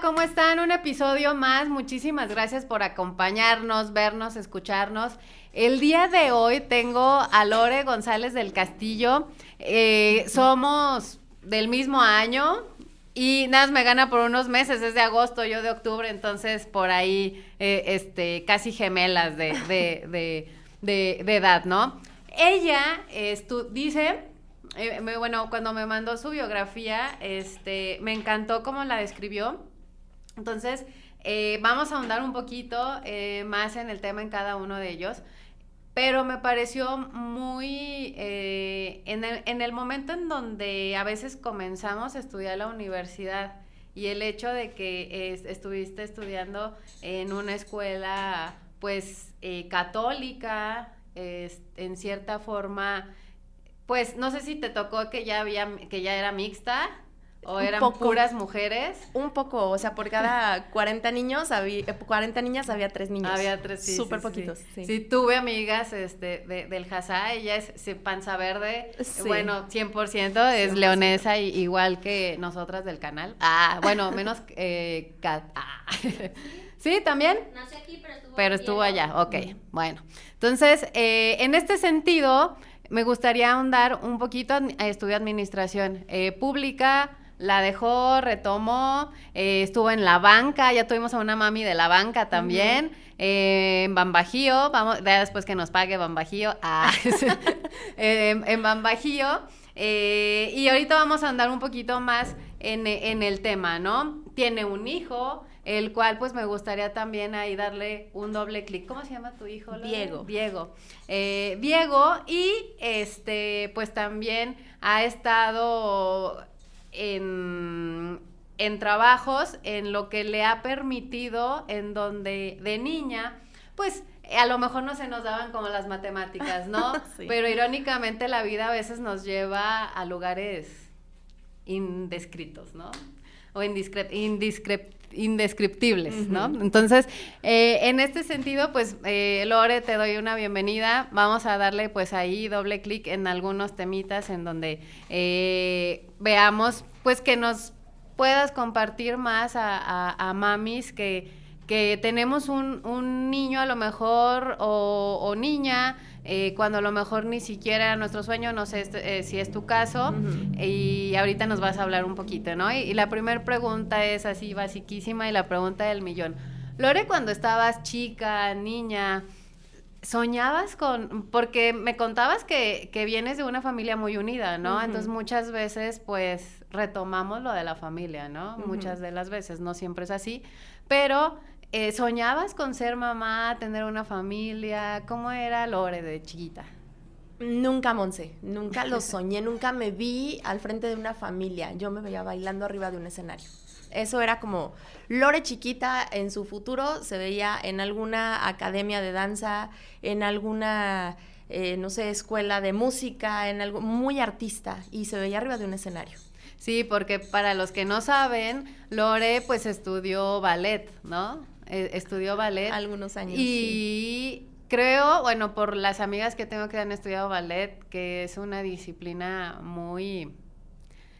¿cómo están? Un episodio más. Muchísimas gracias por acompañarnos, vernos, escucharnos. El día de hoy tengo a Lore González del Castillo. Somos del mismo año y nada, me gana por unos meses, es de agosto, yo de octubre, entonces por ahí casi gemelas de edad, ¿no? Ella dice... bueno, cuando me mandó su biografía, me encantó cómo la describió. Entonces, vamos a ahondar un poquito más en el tema en cada uno de ellos. Pero me pareció muy... en el momento en donde a veces comenzamos a estudiar la universidad y el hecho de que estuviste estudiando en una escuela, pues, católica, en cierta forma... Pues no sé si te tocó que ya era mixta o eran puras mujeres. Un poco, o sea, por cada 40 niños 40 niñas había 3 niños. Había 3, sí. Súper poquitos, sí. Sí, tuve amigas del Hazá, ella es panza verde, sí. Bueno, 100% es 100%. Leonesa, igual que nosotras del canal. Bueno, menos ¿Sí, también? Nació aquí, pero estuvo allá, ok, bueno. Entonces, en este sentido... Me gustaría ahondar un poquito. Estudió administración pública, la dejó, retomó, estuvo en la banca, ya tuvimos a una mami de la banca también, en Bambajío, después que nos pague Bambajío, en Bambajío, y ahorita vamos a andar un poquito más en el tema, ¿no? Tiene un hijo, el cual pues me gustaría también ahí darle un doble clic. ¿Cómo se llama tu hijo, Lola? Diego. Diego, y pues también ha estado en trabajos en lo que le ha permitido, en donde de niña, pues a lo mejor no se nos daban como las matemáticas, ¿no? Sí. Pero irónicamente la vida a veces nos lleva a lugares indescritos, ¿no? O indescriptibles, ¿no? Entonces, en este sentido, pues, Lore, te doy una bienvenida. Vamos a darle, pues, ahí doble clic en algunos temitas en donde veamos, pues, que nos puedas compartir más a mamis que tenemos un niño a lo mejor o niña, cuando a lo mejor ni siquiera era nuestro sueño, no sé si es tu caso, y ahorita nos vas a hablar un poquito, ¿no? Y la primera pregunta es así basiquísima y la pregunta del millón. Lore, cuando estabas chica, niña, ¿soñabas porque me contabas que vienes de una familia muy unida, ¿no? Entonces muchas veces pues retomamos lo de la familia, ¿no? Muchas de las veces, no siempre es así, pero... ¿soñabas con ser mamá, tener una familia? ¿Cómo era Lore de chiquita? Nunca, Monse, nunca lo soñé, nunca me vi al frente de una familia. Yo me veía bailando arriba de un escenario. Eso era como Lore chiquita. En su futuro se veía en alguna academia de danza, en alguna, no sé, escuela de música, en algo muy artista, y se veía arriba de un escenario. Sí, porque para los que no saben, Lore pues estudió ballet, ¿no? Estudió ballet. Algunos años, y creo, bueno, por las amigas que tengo que han estudiado ballet, que es una disciplina muy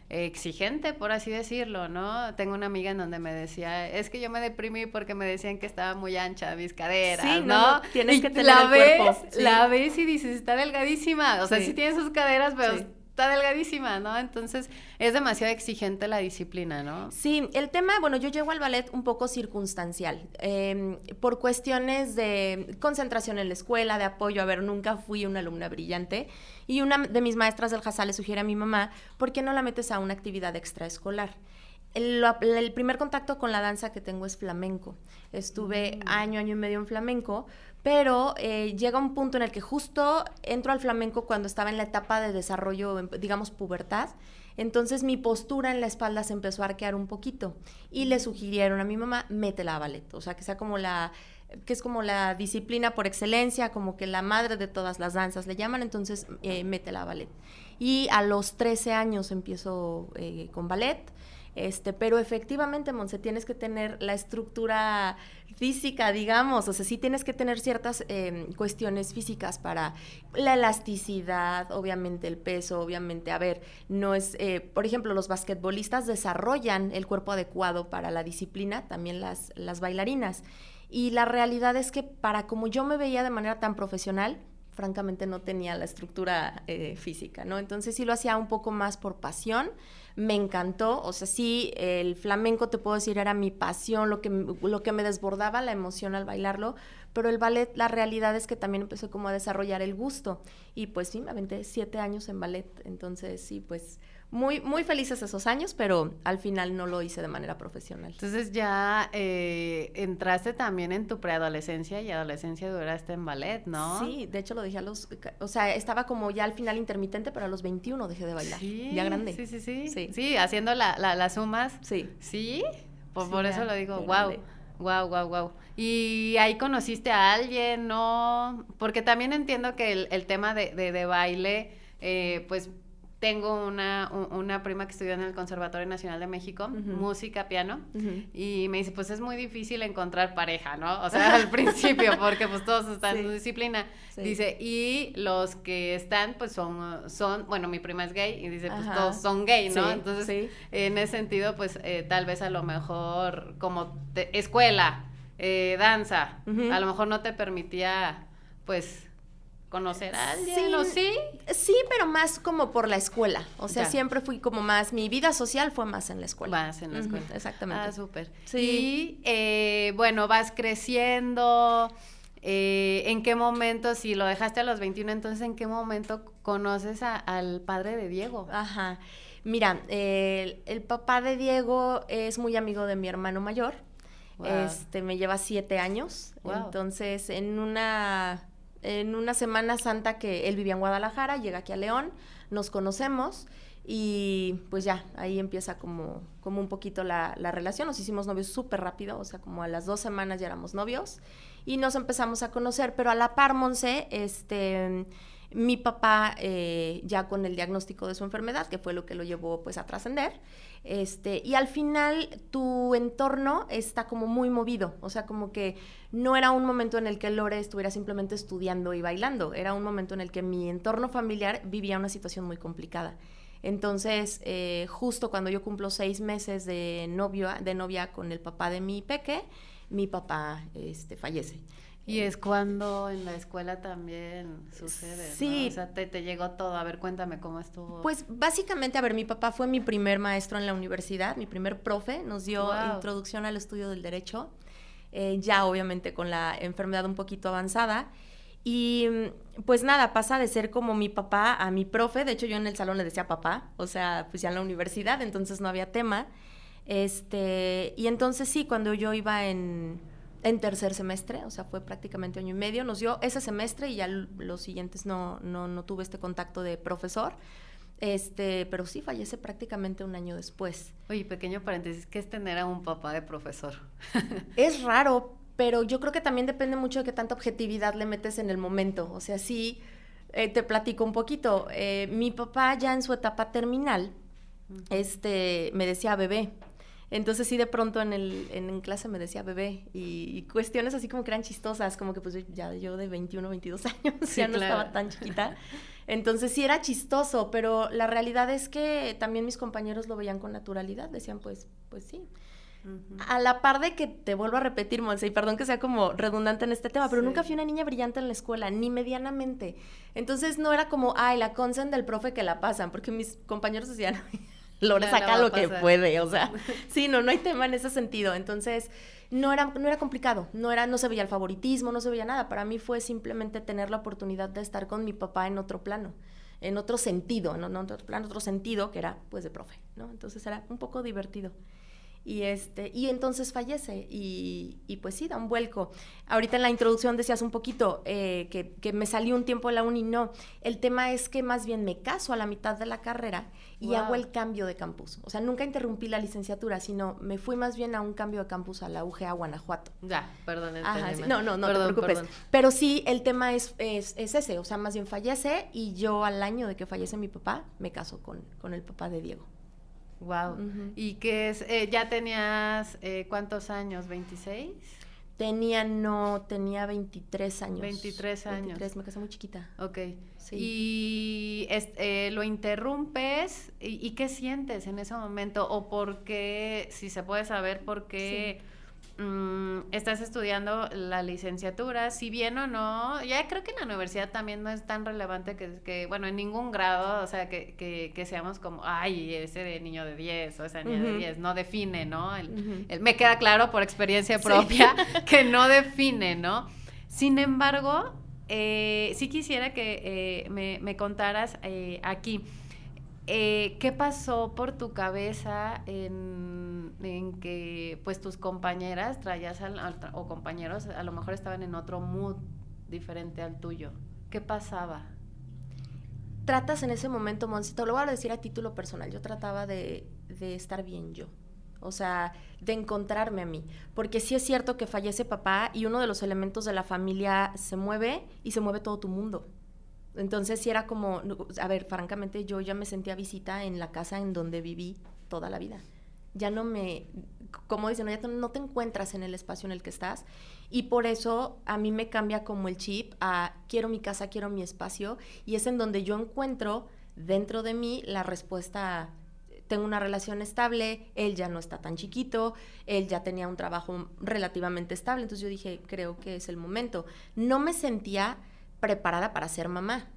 exigente, por así decirlo, ¿no? Tengo una amiga en donde me decía, es que yo me deprimí porque me decían que estaba muy ancha mis caderas, sí, ¿no? Tienes que tener el cuerpo. Sí. La ves y dices, está delgadísima, o sea, sí tiene sus caderas, pero... Sí. Está delgadísima, ¿no? Entonces, es demasiado exigente la disciplina, ¿no? Sí, el tema, bueno, yo llego al ballet un poco circunstancial, por cuestiones de concentración en la escuela, de apoyo. A ver, nunca fui una alumna brillante, y una de mis maestras del Hazá le sugiere a mi mamá, ¿por qué no la metes a una actividad extraescolar? El primer contacto con la danza que tengo es flamenco. Estuve año y medio en flamenco, pero llega un punto en el que justo entro al flamenco cuando estaba en la etapa de desarrollo, digamos, pubertad. Entonces mi postura en la espalda se empezó a arquear un poquito, y le sugirieron a mi mamá, métela a ballet, o sea, que sea como que es como la disciplina por excelencia, como que la madre de todas las danzas le llaman. Entonces métela a ballet. Y a los 13 años empiezo con ballet. Pero efectivamente, Monse, tienes que tener la estructura física, digamos, o sea, sí tienes que tener ciertas cuestiones físicas para la elasticidad, obviamente el peso, obviamente, a ver, no es, por ejemplo, los basquetbolistas desarrollan el cuerpo adecuado para la disciplina, también las bailarinas, y la realidad es que para como yo me veía de manera tan profesional, francamente no tenía la estructura física, ¿no? Entonces sí lo hacía un poco más por pasión, me encantó, o sea, sí, el flamenco, te puedo decir, era mi pasión, lo que me desbordaba la emoción al bailarlo, pero el ballet, la realidad es que también empecé como a desarrollar el gusto, y pues sí, me aventé 7 años en ballet, entonces sí, pues muy, muy felices esos años, pero al final no lo hice de manera profesional. Entonces ya entraste también en tu preadolescencia y adolescencia duraste en ballet, ¿no? Sí, de hecho lo dejé o sea, estaba como ya al final intermitente, pero a los 21 dejé de bailar, Sí, ya grande. Sí, haciendo las sumas. Sí. ¿Sí? Sí, Por eso ya, lo digo, ya wow. Y ahí conociste a alguien, ¿no? Porque también entiendo que el tema de baile, pues tengo una prima que estudió en el Conservatorio Nacional de México, música, piano, y me dice, pues es muy difícil encontrar pareja, ¿no? O sea, al principio, porque pues todos están en su disciplina. Sí. Dice, y los que están, pues son, bueno, mi prima es gay, y dice, pues todos son gay, ¿no? Sí, entonces, en ese sentido, pues tal vez a lo mejor como escuela, danza, a lo mejor no te permitía, pues conocer a alguien, ¿o sí? Sí, pero más como por la escuela. O sea, siempre fui como más, mi vida social fue más en la escuela. Más en la escuela. Exactamente. Ah, súper. Sí. Y, bueno, vas creciendo. ¿En qué momento, si lo dejaste a los 21, entonces en qué momento conoces al padre de Diego? Ajá. Mira, el papá de Diego es muy amigo de mi hermano mayor. Wow. Me lleva 7 años. Wow. Entonces, en una Semana Santa que él vivía en Guadalajara, llega aquí a León, nos conocemos y pues ya, ahí empieza como un poquito la relación. Nos hicimos novios súper rápido, o sea, como a las 2 semanas ya éramos novios y nos empezamos a conocer, pero a la par, Monse, mi papá ya con el diagnóstico de su enfermedad, que fue lo que lo llevó pues a trascender, y al final tu entorno está como muy movido, o sea, como que no era un momento en el que Lore estuviera simplemente estudiando y bailando, era un momento en el que mi entorno familiar vivía una situación muy complicada. Entonces, justo cuando yo cumplo 6 meses de novia con el papá de mi peque, mi papá fallece. Y es cuando en la escuela también sucede, sí, ¿no? O sea, te llegó todo. A ver, cuéntame cómo estuvo. Pues básicamente, a ver, mi papá fue mi primer maestro en la universidad, mi primer profe, nos dio introducción al estudio del derecho, ya obviamente con la enfermedad un poquito avanzada. Y pues nada, pasa de ser como mi papá a mi profe. De hecho, yo en el salón le decía papá, o sea, pues ya en la universidad, entonces no había tema. Y entonces sí, cuando yo iba en tercer semestre, o sea, fue prácticamente 1 año y medio, nos dio ese semestre y ya los siguientes no tuve este contacto de profesor, pero sí fallece prácticamente 1 año después. Oye, pequeño paréntesis, ¿qué es tener a un papá de profesor? Es raro, pero yo creo que también depende mucho de qué tanta objetividad le metes en el momento, o sea, sí, te platico un poquito, mi papá ya en su etapa terminal, me decía bebé. Entonces sí, de pronto en clase me decía bebé y cuestiones así como que eran chistosas, como que pues ya yo de 21, 22 años sí, ya no estaba tan chiquita. Entonces sí era chistoso, pero la realidad es que también mis compañeros lo veían con naturalidad, decían pues sí. A la par de que te vuelvo a repetir, Monse, y perdón que sea como redundante en este tema, pero nunca fui una niña brillante en la escuela, ni medianamente. Entonces no era como, la consen del profe que la pasan, porque mis compañeros decían... Lore saca lo que puede, o sea, sí, no hay tema en ese sentido. Entonces, no era complicado, no se veía el favoritismo, no se veía nada. Para mí fue simplemente tener la oportunidad de estar con mi papá en otro plano, en otro sentido, no en otro plano, otro sentido que era pues de profe, ¿no? Entonces era un poco divertido. Y entonces fallece y pues sí, da un vuelco. Ahorita en la introducción decías un poquito que me salió un tiempo de la uni, no. El tema es que más bien me caso a la mitad de la carrera y hago el cambio de campus. O sea, nunca interrumpí la licenciatura, sino me fui más bien a un cambio de campus a la UGA Guanajuato. Ya, perdón. Sí. No, perdón, te preocupes. Perdón. Pero sí, el tema es ese, o sea, más bien fallece y yo al año de que fallece mi papá, me caso con el papá de Diego. Wow. Ujú. ¿Y qué es? ¿Ya tenías cuántos años? ¿26? Tenía 23 años. 23 años. 23, me casé muy chiquita. Ok. Sí. Y lo interrumpes, ¿y qué sientes en ese momento? ¿O por qué, si se puede saber, por qué estás estudiando la licenciatura? Si bien o no, ya creo que en la universidad también no es tan relevante bueno, en ningún grado, o sea, que seamos como, ay, ese de niño de 10 o esa niña de 10, no define, ¿no? Me queda claro por experiencia propia que no define, ¿no? Sin embargo, sí quisiera que me contaras aquí, ¿qué pasó por tu cabeza en que pues tus compañeras o compañeros a lo mejor estaban en otro mood diferente al tuyo? ¿Qué pasaba? Tratas en ese momento, Monsito, lo voy a decir a título personal, yo trataba de estar bien yo. O sea, de encontrarme a mí. Porque sí es cierto que fallece papá y uno de los elementos de la familia se mueve y se mueve todo tu mundo. Entonces sí era como, a ver, francamente yo ya me sentía visita en la casa en donde viví toda la vida. Ya no como dicen, ya no te encuentras en el espacio en el que estás y por eso a mí me cambia como el chip a quiero mi casa, quiero mi espacio y es en donde yo encuentro dentro de mí la respuesta a tengo una relación estable, él ya no está tan chiquito, él ya tenía un trabajo relativamente estable, entonces yo dije, creo que es el momento. No me sentía preparada para ser mamá.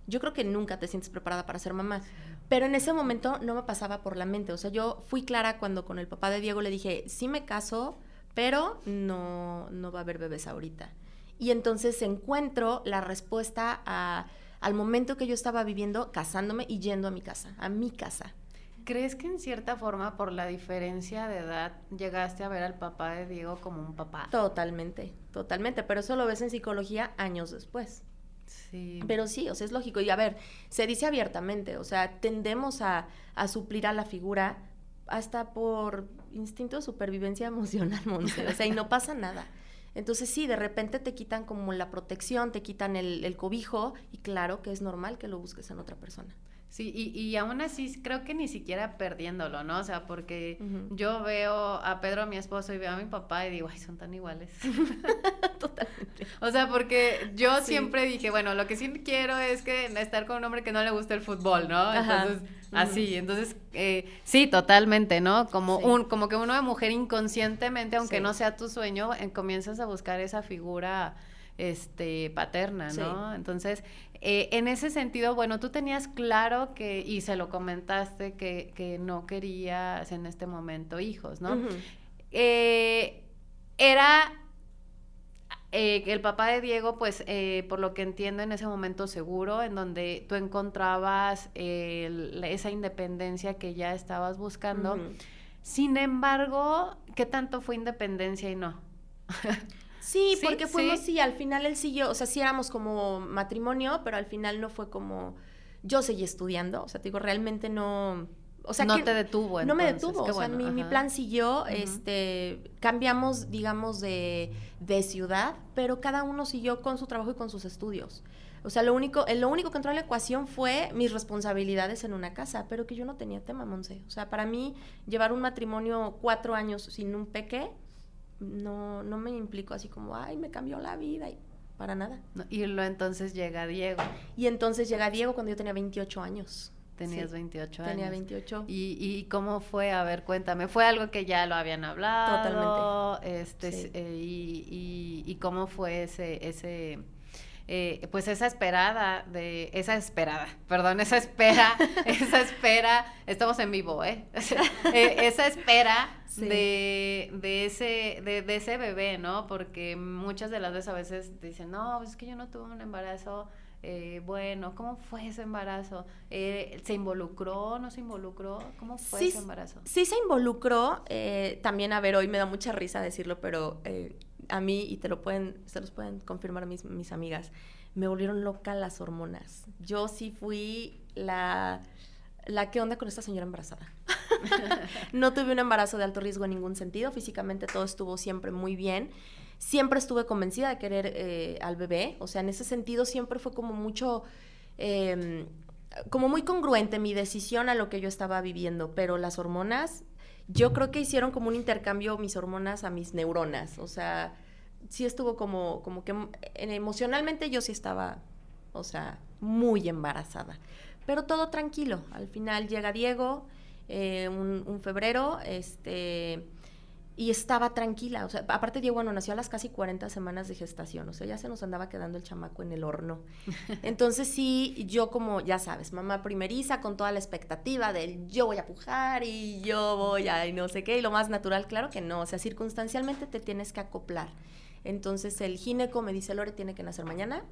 Yo creo que nunca te sientes preparada para ser mamá, pero en ese momento no me pasaba por la mente, o sea, yo fui clara cuando con el papá de Diego le dije, sí me caso, pero no va a haber bebés ahorita. Y entonces encuentro la respuesta al momento que yo estaba viviendo, casándome y yendo a mi casa, ¿Crees que en cierta forma, por la diferencia de edad, llegaste a ver al papá de Diego como un papá? Totalmente, pero eso lo ves en psicología años después. Sí. Pero sí, o sea, es lógico. Y a ver, se dice abiertamente, o sea, tendemos a suplir a la figura hasta por instinto de supervivencia emocional, Monse, o sea, y no pasa nada. Entonces sí, de repente te quitan como la protección, te quitan el cobijo, y claro que es normal que lo busques en otra persona. Sí, y aún así creo que ni siquiera perdiéndolo, ¿no? O sea, porque yo veo a Pedro, mi esposo, y veo a mi papá y digo, ay, son tan iguales. Totalmente. O sea, porque yo siempre dije, bueno, lo que sí quiero es que estar con un hombre que no le guste el fútbol, ¿no? Entonces, así, entonces, sí, totalmente, ¿no? Como como que uno de mujer inconscientemente, aunque no sea tu sueño, comienzas a buscar esa figura paterna, ¿no? Entonces, en ese sentido, bueno, tú tenías claro y se lo comentaste, que no querías en este momento hijos, ¿no? Era el papá de Diego, pues, por lo que entiendo, en ese momento seguro, en donde tú encontrabas esa independencia que ya estabas buscando. Sin embargo, ¿qué tanto fue independencia y no? Sí, porque fuimos, al final él siguió, o sea, sí éramos como matrimonio, pero al final no fue como, yo seguí estudiando, o sea, te digo, realmente no, o sea, no te detuvo, entonces. No me detuvo, o sea, mi plan siguió, cambiamos, digamos, de ciudad, pero cada uno siguió con su trabajo y con sus estudios. O sea, lo único que entró en la ecuación fue mis responsabilidades en una casa, pero que yo no tenía tema, Monse. O sea, para mí, llevar un matrimonio 4 años sin un peque, no me implicó así como, ay, me cambió la vida, y para nada. Y luego entonces llega Diego. Y entonces llega Diego cuando yo tenía 28 años. Tenías 28 años. Tenía 28. ¿Y cómo fue? A ver, cuéntame. ¿Fue algo que ya lo habían hablado? Totalmente. ¿Y cómo fue pues esa espera, estamos en vivo, esa espera de ese bebé, ¿no? Porque muchas de las veces a veces dicen, no, es que yo no tuve un embarazo bueno. ¿Cómo fue ese embarazo? ¿Se involucró? ¿No se involucró? ¿Cómo fue ese embarazo? Sí se involucró, también, a ver, hoy me da mucha risa decirlo, pero a mí, y se los pueden confirmar mis amigas, me volvieron loca las hormonas. Yo sí fui la ¿qué onda con esta señora embarazada? No tuve un embarazo de alto riesgo en ningún sentido, físicamente todo estuvo siempre muy bien. Siempre estuve convencida de querer al bebé, o sea, en ese sentido siempre fue como mucho como muy congruente mi decisión a lo que yo estaba viviendo, pero las hormonas, yo creo que hicieron como un intercambio mis hormonas a mis neuronas, o sea, sí estuvo como que emocionalmente yo sí estaba, o sea, muy embarazada, pero todo tranquilo. Al final llega Diego, un febrero, y estaba tranquila, o sea, aparte Diego, bueno, nació a las casi 40 semanas de gestación, o sea, ya se nos andaba quedando el chamaco en el horno. Entonces sí, yo como, ya sabes, mamá primeriza con toda la expectativa del yo voy a pujar y yo voy a y no sé qué, y lo más natural, claro que no, o sea, circunstancialmente te tienes que acoplar. Entonces el gineco me dice, Lore, tiene que nacer mañana,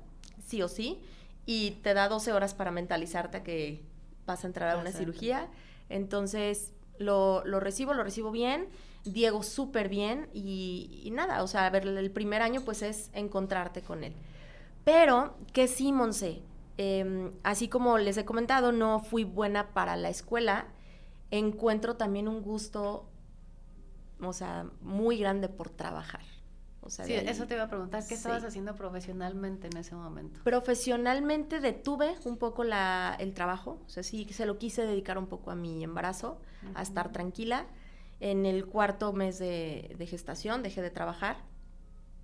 sí o sí, y te da 12 horas para mentalizarte a que vas a entrar a una cirugía. Entonces lo recibo bien, Diego súper bien y nada, o sea, a ver, el primer año pues es encontrarte con él. Pero que sí, Monse, así como les he comentado, no fui buena para la escuela, encuentro también un gusto, o sea, muy grande por trabajar. O sea, sí, eso te iba a preguntar, ¿qué estabas sí. haciendo profesionalmente en ese momento? Profesionalmente detuve un poco el trabajo, o sea, sí se lo quise dedicar un poco a mi embarazo, a estar tranquila. En el 4º mes de gestación dejé de trabajar,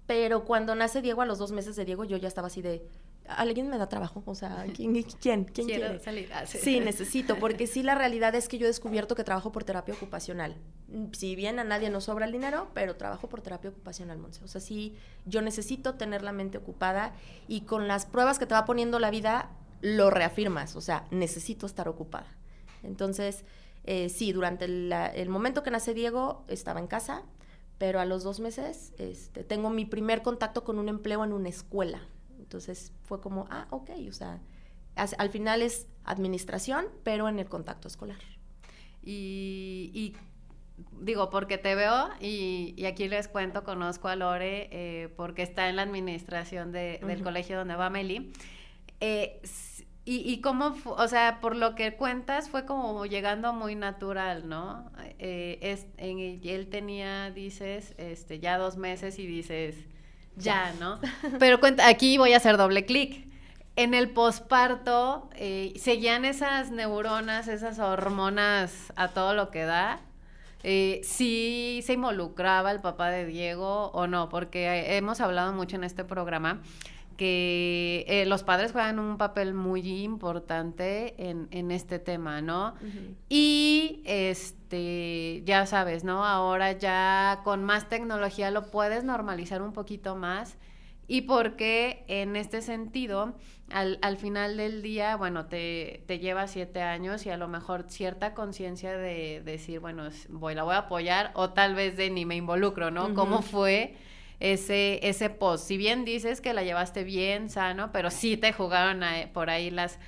pero cuando nace Diego, a los 2 meses de Diego, yo ya estaba así de, ¿alguien me da trabajo? O sea, ¿quién Quiero quiere? salir. Sí, necesito, porque sí, la realidad es que yo he descubierto que trabajo por terapia ocupacional. Si bien a nadie nos sobra el dinero, pero trabajo por terapia ocupacional, Monse. O sea, sí, yo necesito tener la mente ocupada y con las pruebas que te va poniendo la vida, lo reafirmas. O sea, necesito estar ocupada. Entonces, sí, durante el momento que nace Diego, estaba en casa, pero a los 2 meses tengo mi primer contacto con un empleo en una escuela. Entonces fue como, ok, o sea, al final es administración, pero en el contacto escolar. Y digo, porque te veo y aquí les cuento, conozco a Lore porque está en la administración del colegio donde va Meli. Y cómo, o sea, por lo que cuentas, fue como llegando muy natural, ¿no? Él tenía, dices, ya 2 meses y dices, ya, ¿no? Pero aquí voy a hacer doble clic. En el posparto, ¿seguían esas neuronas, esas hormonas a todo lo que da? ¿Sí se involucraba el papá de Diego o no? Porque hemos hablado mucho en este programa que los padres juegan un papel muy importante en este tema, ¿no? Y ya sabes, ¿no? Ahora ya con más tecnología lo puedes normalizar un poquito más. Y porque en este sentido, al final del día, bueno, te lleva 7 años y a lo mejor cierta conciencia de decir, bueno, la voy a apoyar, o tal vez de ni me involucro, ¿no? ¿Cómo fue ese post? Si bien dices que la llevaste bien, sano, pero sí te jugaron por ahí las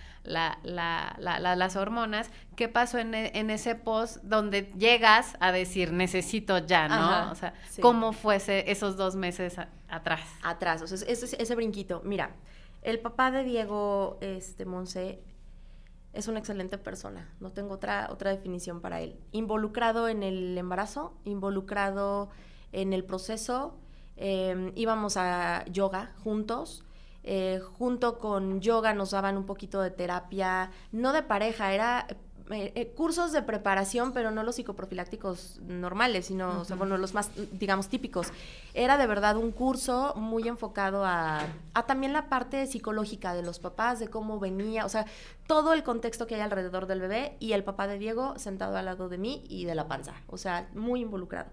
hormonas. ¿Qué pasó en ese post donde llegas a decir necesito ya, ¿no? Ajá, o sea, sí. ¿cómo fue esos 2 meses atrás? Atrás, o sea, ese brinquito. Mira, el papá de Diego, Monse, es una excelente persona. No tengo otra definición para él. Involucrado en el embarazo, involucrado en el proceso. Íbamos a yoga juntos. Junto con yoga nos daban un poquito de terapia, no de pareja, era cursos de preparación, pero no los psicoprofilácticos normales, sino o sea, bueno, los más, digamos, típicos. Era de verdad un curso muy enfocado a también la parte psicológica de los papás, de cómo venía, o sea, todo el contexto que hay alrededor del bebé, y el papá de Diego sentado al lado de mí y de la panza, o sea, muy involucrado.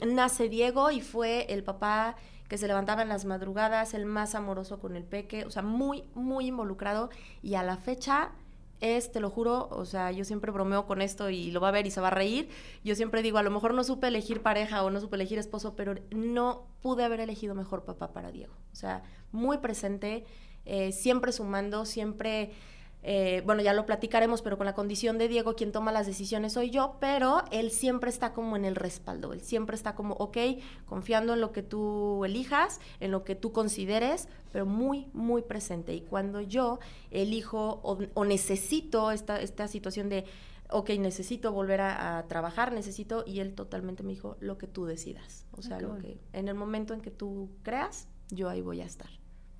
Nace Diego y fue el papá que se levantaba en las madrugadas, el más amoroso con el peque, o sea, muy, muy involucrado, y a la fecha te lo juro, o sea, yo siempre bromeo con esto y lo va a ver y se va a reír, yo siempre digo, a lo mejor no supe elegir pareja o no supe elegir esposo, pero no pude haber elegido mejor papá para Diego, o sea, muy presente, siempre sumando, siempre... bueno, ya lo platicaremos, pero con la condición de Diego, quien toma las decisiones soy yo, pero él siempre está como en el respaldo, él siempre está como, ok, confiando en lo que tú elijas, en lo que tú consideres, pero muy, muy presente. Y cuando yo elijo o necesito esta situación de, ok, necesito volver a trabajar, y él totalmente me dijo, lo que tú decidas, o sea, en el momento en que tú creas, yo ahí voy a estar.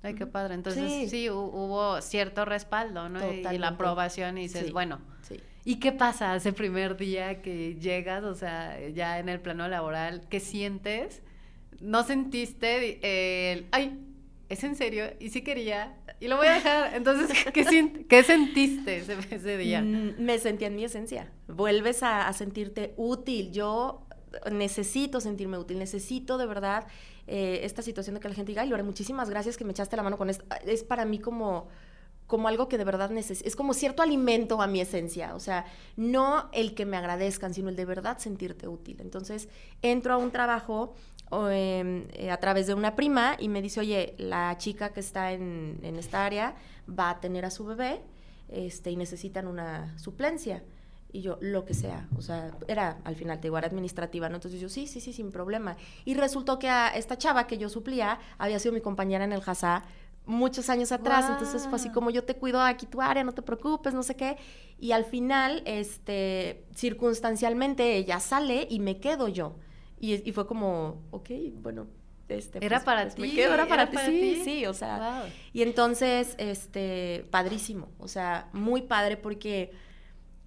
Ay, qué padre. Entonces sí hubo cierto respaldo, ¿no? Y la aprobación y dices, bueno. Sí. ¿Y qué pasa ese primer día que llegas, o sea, ya en el plano laboral? ¿Qué sientes? ¿No sentiste ay, es en serio? ¿Y sí quería? Y lo voy a dejar. Entonces, ¿qué sentiste ese día? Me sentí en mi esencia. Vuelves a sentirte útil. Yo necesito sentirme útil. Necesito de verdad esta situación de que la gente diga, ay, Lore, muchísimas gracias que me echaste la mano con esto. Es para mí como algo que de verdad necesito. Es como cierto alimento a mi esencia. O sea, no el que me agradezcan, sino el de verdad sentirte útil. Entonces, entro a un trabajo a través de una prima y me dice, oye, la chica que está en esta área va a tener a su bebé y necesitan una suplencia. Y yo, lo que sea, o sea, era al final, te digo, era administrativa, ¿no? Entonces yo, sí, sin problema. Y resultó que a esta chava que yo suplía había sido mi compañera en el JASA muchos años atrás, wow. Entonces fue así como, yo te cuido aquí tu área, no te preocupes, no sé qué. Y al final, circunstancialmente, ella sale y me quedo yo. Y fue como, ok, bueno, era pues, para pues ti. Me quedo, era para ti, ti. Sí, o sea. Wow. Y entonces, padrísimo, o sea, muy padre porque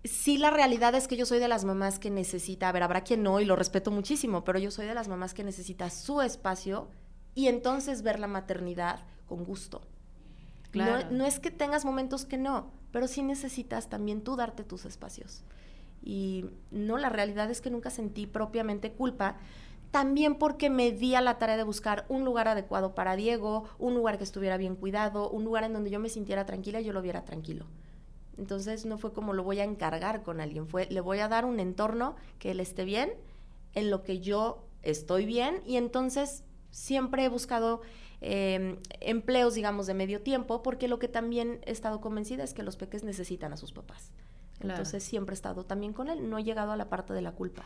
sí, la realidad es que yo soy de las mamás que necesita, a ver, habrá quien no y lo respeto muchísimo, pero yo soy de las mamás que necesita su espacio y entonces ver la maternidad con gusto. Claro. No es que tengas momentos que no, pero sí necesitas también tú darte tus espacios. Y no, la realidad es que nunca sentí propiamente culpa, también porque me di a la tarea de buscar un lugar adecuado para Diego, un lugar que estuviera bien cuidado, un lugar en donde yo me sintiera tranquila y yo lo viera tranquilo. Entonces no fue como lo voy a encargar con alguien, le voy a dar un entorno que él esté bien, en lo que yo estoy bien, y entonces siempre he buscado empleos, digamos, de medio tiempo, porque lo que también he estado convencida es que los peques necesitan a sus papás. Claro. Entonces siempre he estado también con él, no he llegado a la parte de la culpa.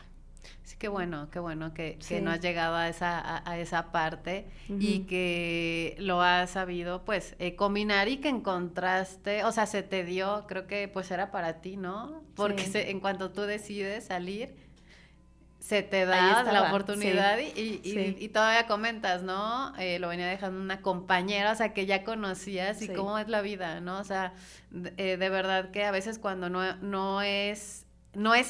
Sí, qué bueno que no has llegado a esa parte y que lo has sabido, pues, combinar y que encontraste, o sea, se te dio, creo que pues era para ti, ¿no? Porque en cuanto tú decides salir, se te da la oportunidad y todavía comentas, ¿no? Lo venía dejando una compañera, o sea, que ya conocías y cómo es la vida, ¿no? O sea, de verdad que a veces cuando no es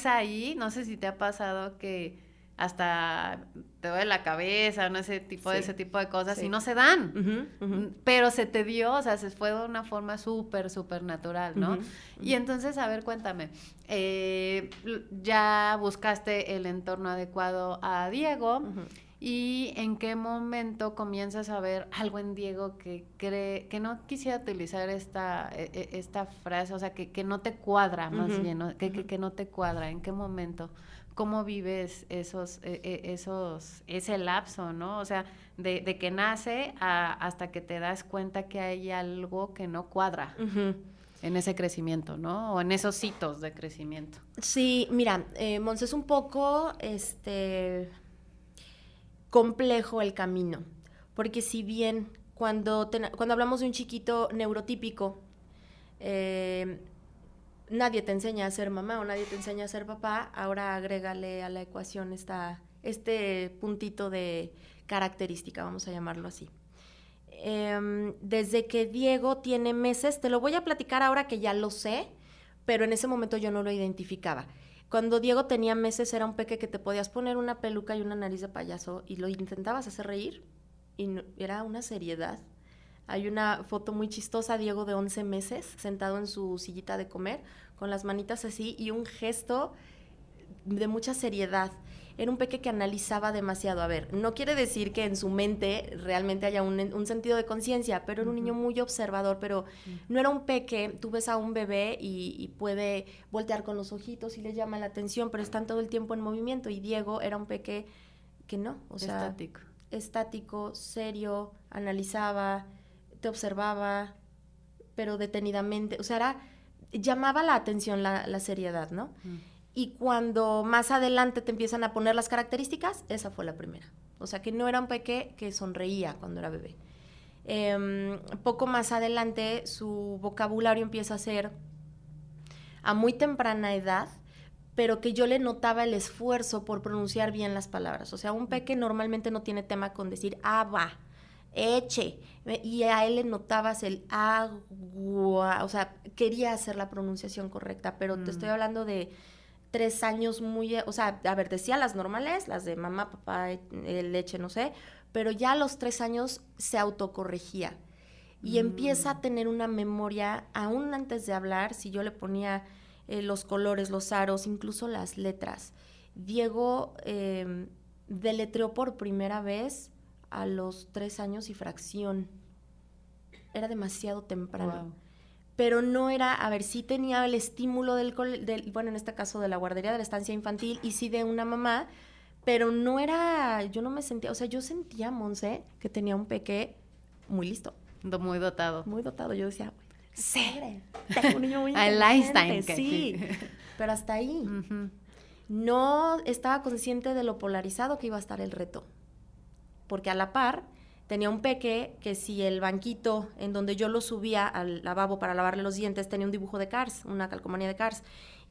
ahí, no sé si te ha pasado que hasta te duele la cabeza, no ese tipo de cosas y no se dan, pero se te dio, o sea, se fue de una forma súper natural, ¿no? Y entonces, a ver, cuéntame, ya buscaste el entorno adecuado a Diego, ¿y en qué momento comienzas a ver algo en Diego que no quisiera utilizar esta frase, o sea, que no te cuadra, más bien, ¿no? Que no te cuadra? ¿En qué momento? ¿Cómo vives ese lapso, ¿no? O sea, de que nace hasta que te das cuenta que hay algo que no cuadra en ese crecimiento, ¿no? O en esos hitos de crecimiento. Sí, mira, Monse, es un poco complejo el camino, porque si bien cuando hablamos de un chiquito neurotípico, nadie te enseña a ser mamá o nadie te enseña a ser papá, ahora agrégale a la ecuación este puntito de característica, vamos a llamarlo así. Desde que Diego tiene meses, te lo voy a platicar ahora que ya lo sé, pero en ese momento yo no lo identificaba. Cuando Diego tenía meses era un peque que te podías poner una peluca y una nariz de payaso y lo intentabas hacer reír y no, era una seriedad. Hay una foto muy chistosa, Diego de 11 meses, sentado en su sillita de comer, con las manitas así y un gesto de mucha seriedad. Era un peque que analizaba demasiado. A ver, no quiere decir que en su mente realmente haya un sentido de conciencia, pero era un niño muy observador, pero no era un peque, tú ves a un bebé y puede voltear con los ojitos y le llama la atención, pero están todo el tiempo en movimiento, y Diego era un peque que no, o sea, estático, serio, analizaba, te observaba, pero detenidamente, o sea, llamaba la atención la seriedad, ¿no? Y cuando más adelante te empiezan a poner las características, esa fue la primera. O sea, que no era un peque que sonreía cuando era bebé. Poco más adelante, su vocabulario empieza a ser a muy temprana edad, pero que yo le notaba el esfuerzo por pronunciar bien las palabras. O sea, un peque normalmente no tiene tema con decir, va. eche. Y a él le notabas el agua, o sea, quería hacer la pronunciación correcta, pero te estoy hablando de 3 años muy, o sea, a ver, decía las normales, las de mamá, papá, leche, no sé, pero ya a los 3 años se autocorregía y empieza a tener una memoria, aún antes de hablar, si yo le ponía los colores, los aros, incluso las letras. Diego deletreó por primera vez a los 3 años y fracción. Era demasiado temprano. Wow. Pero no era, a ver, sí tenía el estímulo bueno, en este caso de la guardería, de la estancia infantil, y sí de una mamá, pero no era, yo no me sentía, o sea, yo sentía, Monse, que tenía un peque muy listo. Muy dotado. Muy dotado. Yo decía, sí, tengo un niño muy El inteligente, Einstein. sí, pero hasta ahí. No estaba consciente de lo polarizado que iba a estar el reto, porque a la par tenía un peque que si el banquito en donde yo lo subía al lavabo para lavarle los dientes tenía un dibujo de Cars, una calcomanía de Cars,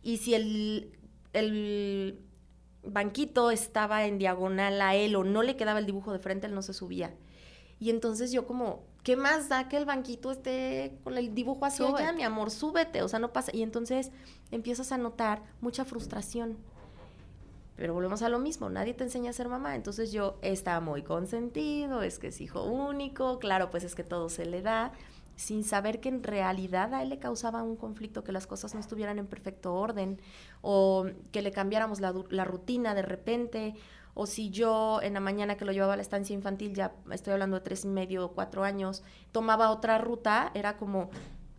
y si el banquito estaba en diagonal a él o no le quedaba el dibujo de frente, él no se subía. Y entonces yo como, ¿qué más da que el banquito esté con el dibujo hacia allá, mi amor? Súbete, o sea, no pasa. Y entonces empiezas a notar mucha frustración. Pero volvemos a lo mismo, nadie te enseña a ser mamá, entonces yo estaba muy consentido, es que es hijo único, claro, pues es que todo se le da, sin saber que en realidad a él le causaba un conflicto, que las cosas no estuvieran en perfecto orden, o que le cambiáramos la rutina de repente, o si yo en la mañana que lo llevaba a la estancia infantil, ya estoy hablando de 3 y medio, 4 años, tomaba otra ruta, era como,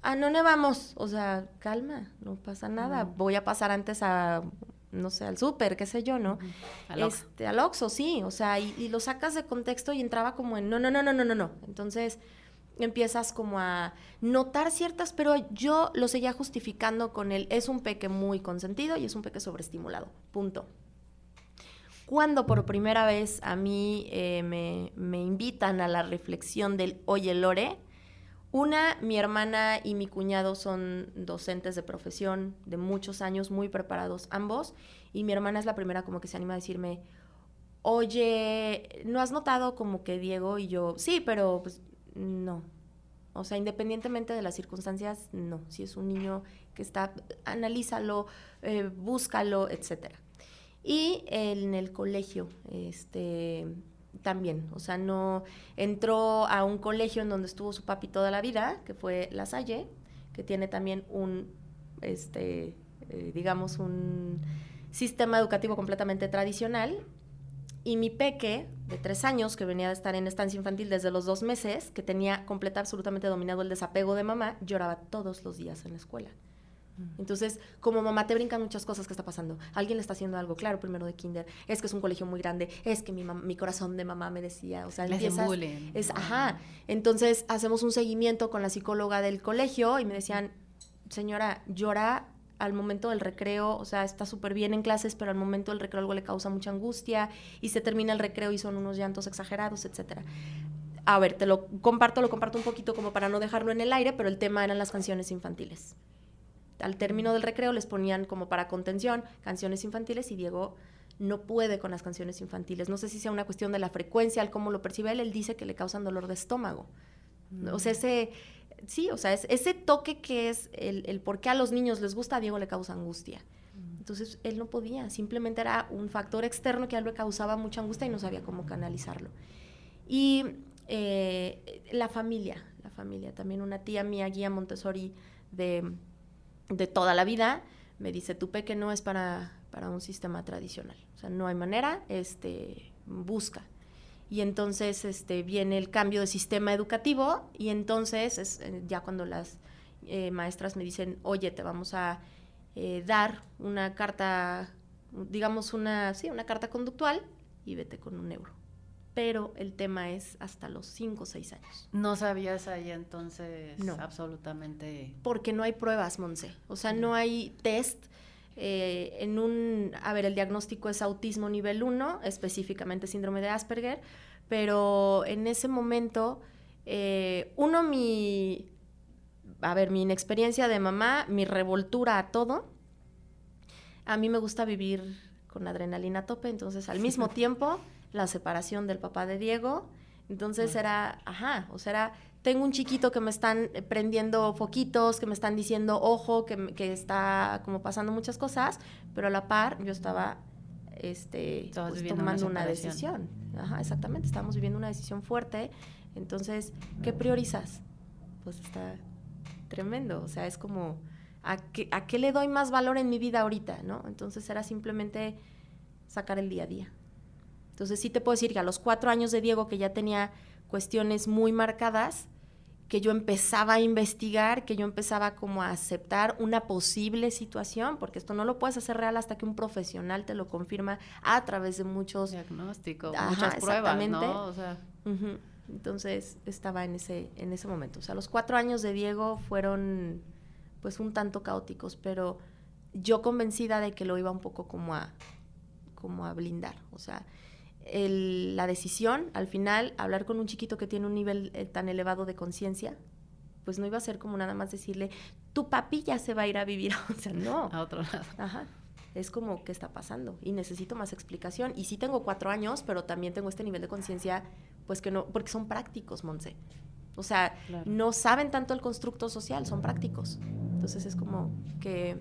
no vamos, o sea, calma, no pasa nada, voy a pasar antes a, no sé, al súper, qué sé yo, ¿no? Al Oxxo, sí, o sea, y lo sacas de contexto y entraba como en no. Entonces empiezas como a notar ciertas, pero yo lo seguía justificando con es un peque muy consentido y es un peque sobreestimulado, punto. Cuando por primera vez a mí me invitan a la reflexión del, oye, Lore, mi hermana y mi cuñado son docentes de profesión de muchos años, muy preparados ambos, y mi hermana es la primera como que se anima a decirme, oye, ¿no has notado como que Diego? Y yo, sí, pero pues no. O sea, independientemente de las circunstancias, no. Si es un niño que está, analízalo, búscalo, etcétera. Y en el colegio, también, o sea, no entró a un colegio en donde estuvo su papi toda la vida, que fue La Salle, que tiene también digamos, un sistema educativo completamente tradicional, y mi peque, de 3 años, que venía de estar en estancia infantil desde los 2 meses, que tenía absolutamente dominado el desapego de mamá, lloraba todos los días en la escuela. Entonces, como mamá te brincan muchas cosas que está pasando. Alguien le está haciendo algo, claro, primero de kinder. Es que es un colegio muy grande. Es que mi corazón de mamá me decía. O sea, empiezas... Entonces, hacemos un seguimiento con la psicóloga del colegio y me decían, señora, llora al momento del recreo. O sea, está súper bien en clases, pero al momento del recreo algo le causa mucha angustia y se termina el recreo y son unos llantos exagerados, etcétera. A ver, te lo comparto un poquito como para no dejarlo en el aire, pero el tema eran las canciones infantiles. Al término del recreo les ponían como para contención canciones infantiles y Diego no puede con las canciones infantiles. No sé si sea una cuestión de la frecuencia, al cómo lo percibe él dice que le causan dolor de estómago. O sea, ese toque que es el por qué a los niños les gusta, a Diego le causa angustia. Entonces, él no podía, simplemente era un factor externo que a él le causaba mucha angustia y no sabía cómo canalizarlo. Y la familia, también una tía mía, guía Montessori de toda la vida, me dice, tu peque no es para un sistema tradicional, o sea, no hay manera, busca. Y entonces viene el cambio de sistema educativo y entonces ya cuando las maestras me dicen, oye, te vamos a dar una carta, digamos una carta conductual y vete con un neuro. Pero el tema es hasta los 5 o 6 años. ¿No sabías ahí entonces? No. Absolutamente. Porque no hay pruebas, Monse. O sea, no hay test. El diagnóstico es autismo nivel 1, específicamente síndrome de Asperger, pero en ese momento, mi inexperiencia de mamá, mi revoltura a todo, a mí me gusta vivir con adrenalina a tope, entonces al mismo tiempo la separación del papá de Diego, Entonces o sea, tengo un chiquito que me están prendiendo foquitos, que me están diciendo, ojo, que está como pasando muchas cosas, pero a la par yo estaba pues, tomando una decisión. Ajá, exactamente, estábamos viviendo una decisión fuerte. Entonces, ¿qué priorizas? Pues está tremendo, o sea, es como, ¿a qué le doy más valor en mi vida ahorita, no? Entonces era simplemente sacar el día a día. Entonces sí te puedo decir que a los 4 años de Diego, que ya tenía cuestiones muy marcadas, que yo empezaba a investigar, que yo empezaba como a aceptar una posible situación, porque esto no lo puedes hacer real hasta que un profesional te lo confirma a través de muchos diagnósticos, muchas pruebas, ¿no? O sea, entonces estaba en ese momento. O sea, los 4 años de Diego fueron pues un tanto caóticos, pero yo convencida de que lo iba un poco como a blindar. O sea, la decisión, al final, hablar con un chiquito que tiene un nivel tan elevado de conciencia, pues no iba a ser como nada más decirle, tu papi ya se va a ir a vivir, o sea, no. A otro lado. Ajá. Es como, ¿qué está pasando? Y necesito más explicación. Y sí tengo 4 años, pero también tengo este nivel de conciencia, pues que no, porque son prácticos, Monse. O sea, claro, no saben tanto el constructo social, son prácticos. Entonces es como que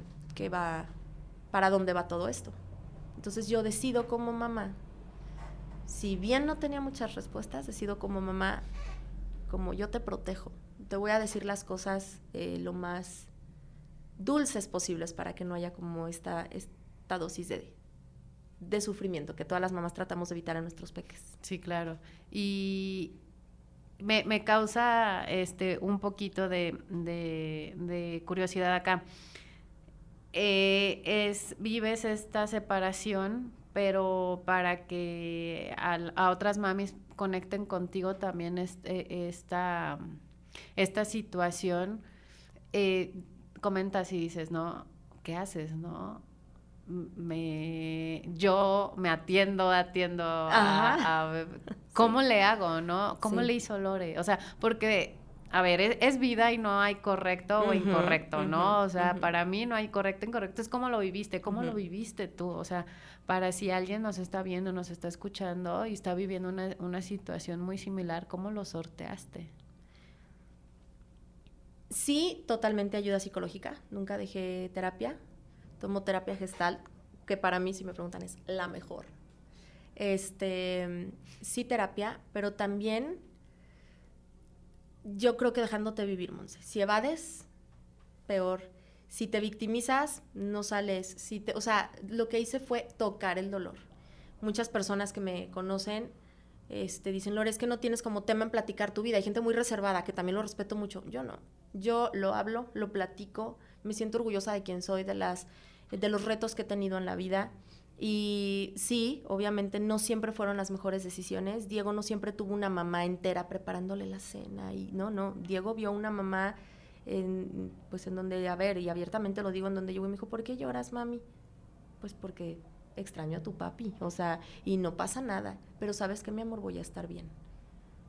va, ¿para dónde va todo esto? Entonces yo decido como mamá, si bien no tenía muchas respuestas, decido como mamá, como yo te protejo, te voy a decir las cosas lo más dulces posibles para que no haya como esta dosis de sufrimiento que todas las mamás tratamos de evitar en nuestros peques. Sí, claro. Y me causa un poquito de curiosidad acá. Vives esta separación, pero para que a otras mamis conecten contigo también esta situación, comentas y dices, ¿no? ¿Qué haces, no? Yo me atiendo ¿cómo le hago, no? ¿Cómo le hizo Lore? O sea, porque, a ver, es vida y no hay correcto o incorrecto, ¿no? O sea, para mí no hay correcto, incorrecto, es cómo lo viviste, lo viviste tú, o sea, para si alguien nos está viendo, nos está escuchando y está viviendo una situación muy similar, ¿cómo lo sorteaste? Sí, totalmente ayuda psicológica, nunca dejé terapia. Tomo terapia Gestalt, que para mí, si me preguntan, es la mejor. Sí, terapia, pero también yo creo que dejándote vivir, Monse. Si evades, peor. Si te victimizas, no sales. O sea, lo que hice fue tocar el dolor. Muchas personas que me conocen dicen, Lore, es que no tienes como tema en platicar tu vida. Hay gente muy reservada, que también lo respeto mucho. Yo no. Yo lo hablo, lo platico, me siento orgullosa de quién soy, de los retos que he tenido en la vida. Y sí, obviamente no siempre fueron las mejores decisiones. Diego no siempre tuvo una mamá entera preparándole la cena. Y no. Diego vio una mamá en donde, a ver, y abiertamente lo digo, en donde llegó y me dijo, ¿por qué lloras, mami? Pues porque extraño a tu papi, o sea, y no pasa nada. Pero ¿sabes qué, mi amor? Voy a estar bien.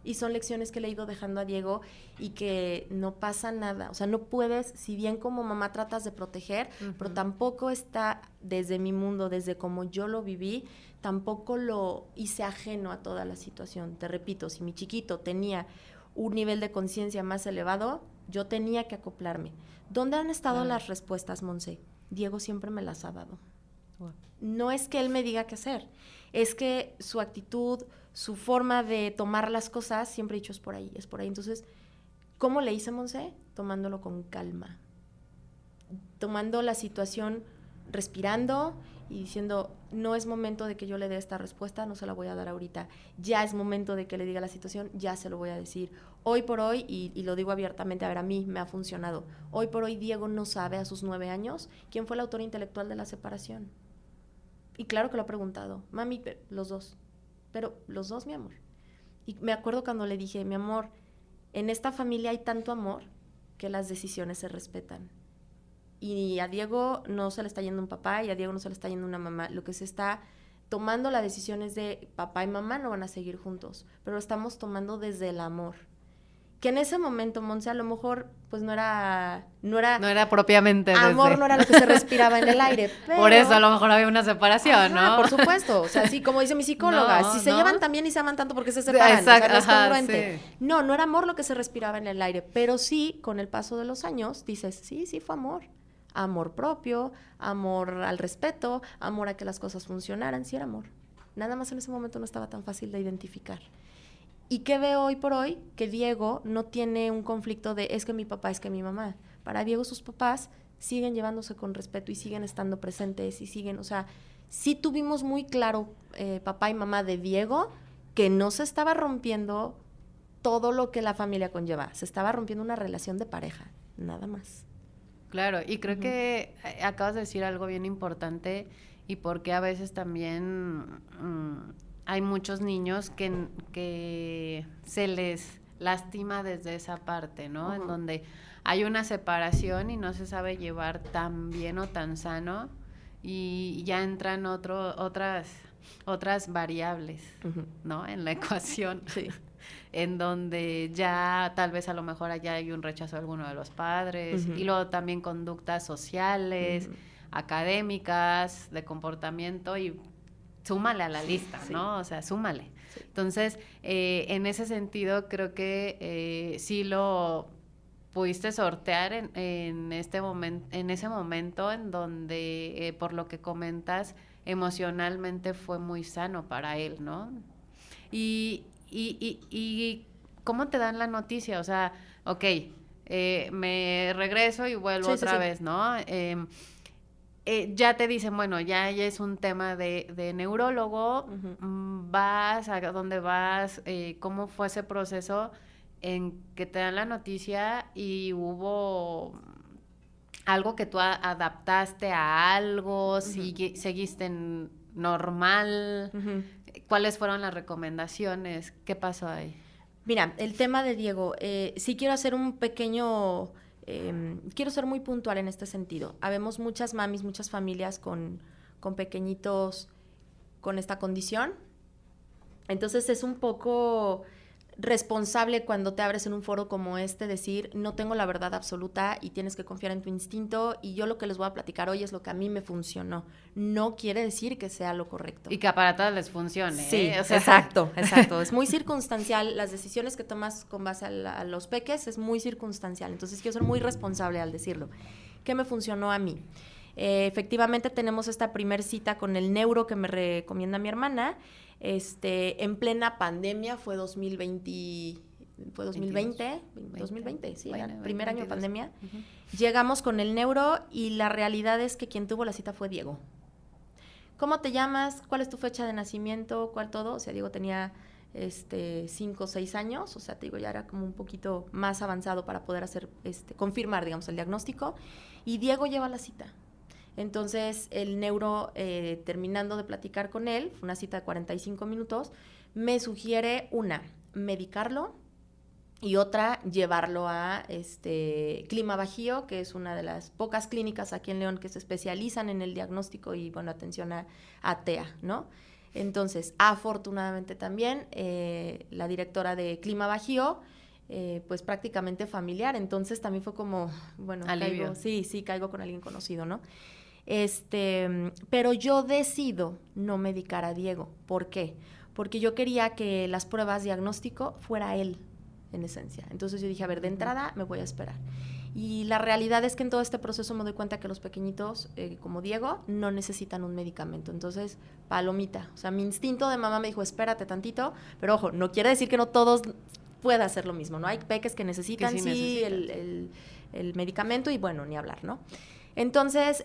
Y son lecciones que le he ido dejando a Diego y que no pasa nada. O sea, no puedes, si bien como mamá tratas de proteger, pero tampoco está desde mi mundo, desde como yo lo viví, tampoco lo hice ajeno a toda la situación. Te repito, si mi chiquito tenía un nivel de conciencia más elevado, yo tenía que acoplarme. ¿Dónde han estado las respuestas, Monse? Diego siempre me las ha dado. Wow. No es que él me diga qué hacer, es que su actitud, su forma de tomar las cosas, siempre he dicho, es por ahí. Entonces, ¿cómo le hice, Monse? Tomándolo con calma. Tomando la situación, respirando y diciendo, no es momento de que yo le dé esta respuesta, no se la voy a dar ahorita. Ya es momento de que le diga la situación, ya se lo voy a decir. Hoy por hoy, y lo digo abiertamente, a ver, a mí me ha funcionado. Hoy por hoy Diego no sabe a sus 9 años quién fue el autor intelectual de la separación. Y claro que lo ha preguntado. Mami, los dos. Pero los dos, mi amor. Y me acuerdo cuando le dije, mi amor, en esta familia hay tanto amor que las decisiones se respetan. Y a Diego no se le está yendo un papá y a Diego no se le está yendo una mamá. Lo que se está tomando la decisión es de papá y mamá no van a seguir juntos, pero lo estamos tomando desde el amor. que en ese momento, Monse, a lo mejor, pues no era No era propiamente amor, no era lo que se respiraba en el aire, pero... Por eso a lo mejor había una separación, Ajá, ¿no? por supuesto, o sea, sí, como dice mi psicóloga, No, si se ¿no? llevan tan bien y se aman tanto, porque se separan, Exacto, o sea, no es ajá, congruente. sí. No era amor lo que se respiraba en el aire, pero sí, con el paso de los años, dices, sí fue amor. Amor propio, amor al respeto, amor a que las cosas funcionaran, sí era amor. Nada más en ese momento no estaba tan fácil de identificar. ¿Y qué veo hoy por hoy? Que Diego no tiene un conflicto de es que mi papá, es que mi mamá. Para Diego sus papás siguen llevándose con respeto y siguen estando presentes y siguen, o sea, sí tuvimos muy claro papá y mamá de Diego que no se estaba rompiendo todo lo que la familia conlleva, se estaba rompiendo una relación de pareja, nada más. Claro, y creo que acabas de decir algo bien importante y porque a veces también hay muchos niños que se les lastima desde esa parte, ¿no? En donde hay una separación y no se sabe llevar tan bien o tan sano y ya entran otras variables, ¿no? En la ecuación. Sí. En donde ya tal vez a lo mejor allá hay un rechazo a alguno de los padres y luego también conductas sociales, académicas, de comportamiento y súmale a la lista, ¿no? O sea, súmale. Sí. Entonces, en ese sentido creo que sí lo pudiste sortear en ese momento en donde, por lo que comentas, emocionalmente fue muy sano para él, ¿no? Y ¿cómo te dan la noticia? O sea, ok, me regreso y vuelvo otra vez, ¿no? Ya te dicen, bueno, ya es un tema de neurólogo, vas, a dónde vas, ¿cómo fue ese proceso en que te dan la noticia y hubo algo que tú adaptaste a algo, seguiste normal? ¿Cuáles fueron las recomendaciones? ¿Qué pasó ahí? Mira, el tema de Diego, sí quiero hacer un pequeño... quiero ser muy puntual en este sentido. Habemos muchas mamis, muchas familias con pequeñitos con esta condición. Entonces es un poco responsable cuando te abres en un foro como este decir, no tengo la verdad absoluta y tienes que confiar en tu instinto y yo lo que les voy a platicar hoy es lo que a mí me funcionó. No quiere decir que sea lo correcto. Y que para todas les funcione. Sí, o sea, exacto. Es muy circunstancial. Las decisiones que tomas con base a los peques es muy circunstancial. Entonces quiero ser muy responsable al decirlo. ¿Qué me funcionó a mí? Efectivamente tenemos esta primer cita con el neuro que me recomienda mi hermana. En plena pandemia, fue 2020, fue 2020, 2020, sí, bueno, era primer 22. Año de pandemia. Llegamos con el neuro y la realidad es que quien tuvo la cita fue Diego. ¿Cómo te llamas? ¿Cuál es tu fecha de nacimiento? ¿Cuál todo? O sea, Diego tenía 5 o 6 años, o sea, te digo, ya era como un poquito más avanzado para poder hacer, confirmar, digamos, el diagnóstico. Y Diego lleva la cita. Entonces, el neuro, terminando de platicar con él, fue una cita de 45 minutos, me sugiere medicarlo y otra, llevarlo a Clima Bajío, que es una de las pocas clínicas aquí en León que se especializan en el diagnóstico y, bueno, atención a TEA, ¿no? Entonces, afortunadamente también, la directora de Clima Bajío, pues prácticamente familiar, entonces también fue como, bueno, alivio. Caigo con alguien conocido, ¿no? Pero yo decido no medicar a Diego. ¿Por qué? Porque yo quería que las pruebas diagnóstico fuera él, en esencia. Entonces yo dije, a ver, de entrada me voy a esperar. Y la realidad es que en todo este proceso me doy cuenta que los pequeñitos, como Diego, no necesitan un medicamento. Entonces, palomita. O sea, mi instinto de mamá me dijo, espérate tantito, pero ojo, no quiere decir que no todos pueda hacer lo mismo, ¿no? Hay peques que necesitan, el medicamento y, bueno, ni hablar, ¿no? Entonces,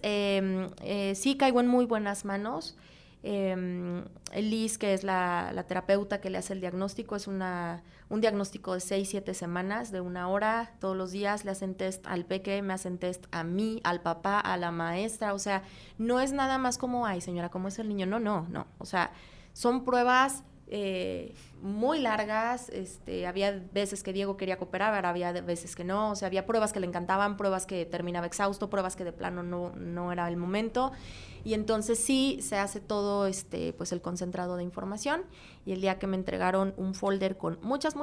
sí caigo en muy buenas manos. Liz, que es la terapeuta que le hace el diagnóstico, es un diagnóstico de 6-7 semanas, de 1 hora, todos los días le hacen test al peque, me hacen test a mí, al papá, a la maestra, o sea, no es nada más como, ay señora, ¿cómo es el niño? No, o sea, son pruebas muy largas, había veces que Diego quería cooperar, había veces que no, o sea, había pruebas que le encantaban, pruebas que terminaba exhausto, pruebas que de plano no era el momento, y entonces sí se hace todo pues el concentrado de información, y el día que me entregaron un folder con muchas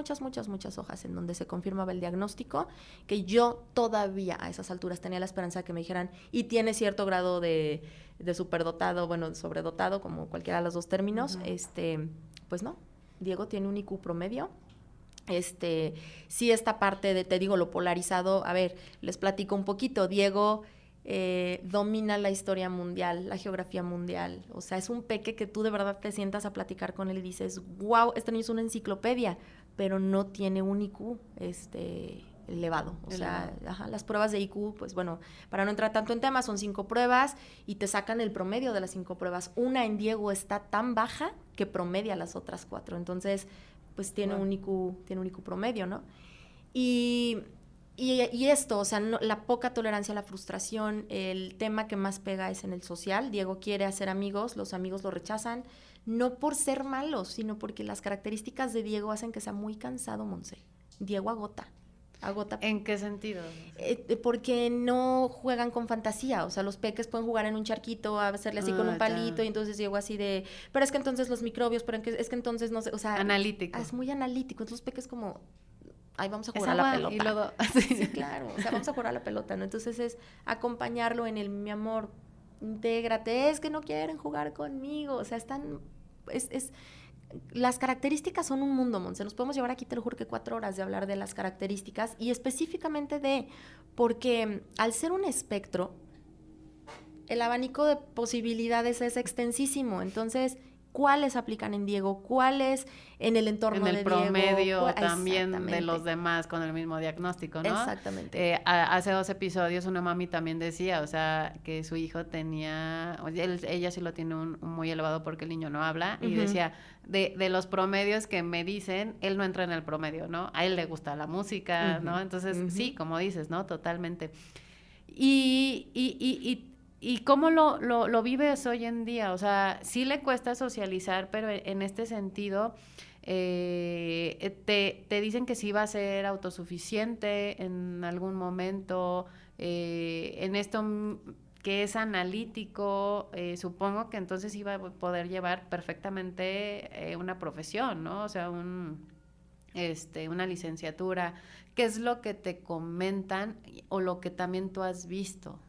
hojas en donde se confirmaba el diagnóstico, que yo todavía a esas alturas tenía la esperanza de que me dijeran, y tiene cierto grado de superdotado, bueno, sobredotado, como cualquiera de los dos términos, pues no, Diego tiene un IQ promedio. Sí, esta parte de, te digo, lo polarizado, a ver, les platico un poquito. Diego domina la historia mundial, la geografía mundial. O sea, es un peque que tú de verdad te sientas a platicar con él y dices, wow, este niño es una enciclopedia, pero no tiene un IQ elevado. O sea, las pruebas de IQ, pues bueno, para no entrar tanto en temas, son 5 pruebas y te sacan el promedio de las 5 pruebas. Una en Diego está tan baja que promedia las otras 4. Entonces, pues tiene un IQ promedio, ¿no? Y esto, o sea, la poca tolerancia a la frustración, el tema que más pega es en el social. Diego quiere hacer amigos, los amigos lo rechazan, no por ser malos, sino porque las características de Diego hacen que sea muy cansado, Monse. Diego agota. ¿En qué sentido? Porque no juegan con fantasía, o sea, los peques pueden jugar en un charquito, a hacerle así con un palito, ya. Y entonces llego así de, pero es que entonces los microbios, pero es que entonces no sé, o sea... Analítico. Es muy analítico, entonces los peques como, ay, vamos a jugar a la pelota. Y luego... Sí, claro, o sea, vamos a jugar a la pelota, ¿no? Entonces es acompañarlo en el, mi amor, intégrate, es que no quieren jugar conmigo, o sea, están, las características son un mundo, Monse. Nos podemos llevar aquí, te lo juro, que 4 horas de hablar de las características y específicamente porque al ser un espectro, el abanico de posibilidades es extensísimo. Entonces, ¿cuáles aplican en Diego? ¿Cuáles en el entorno de Diego? En el promedio también de los demás con el mismo diagnóstico, ¿no? Exactamente. Hace 2 episodios una mami también decía, o sea, que su hijo tenía, ella sí lo tiene un muy elevado porque el niño no habla, y decía, de los promedios que me dicen, él no entra en el promedio, ¿no? A él le gusta la música, ¿no? Entonces, sí, como dices, ¿no? Totalmente. ¿Y cómo lo vives hoy en día? O sea, sí le cuesta socializar, pero en este sentido, te dicen que sí va a ser autosuficiente en algún momento, en esto que es analítico, supongo que entonces iba a poder llevar perfectamente una profesión, ¿no? O sea, una licenciatura. ¿Qué es lo que te comentan o lo que también tú has visto?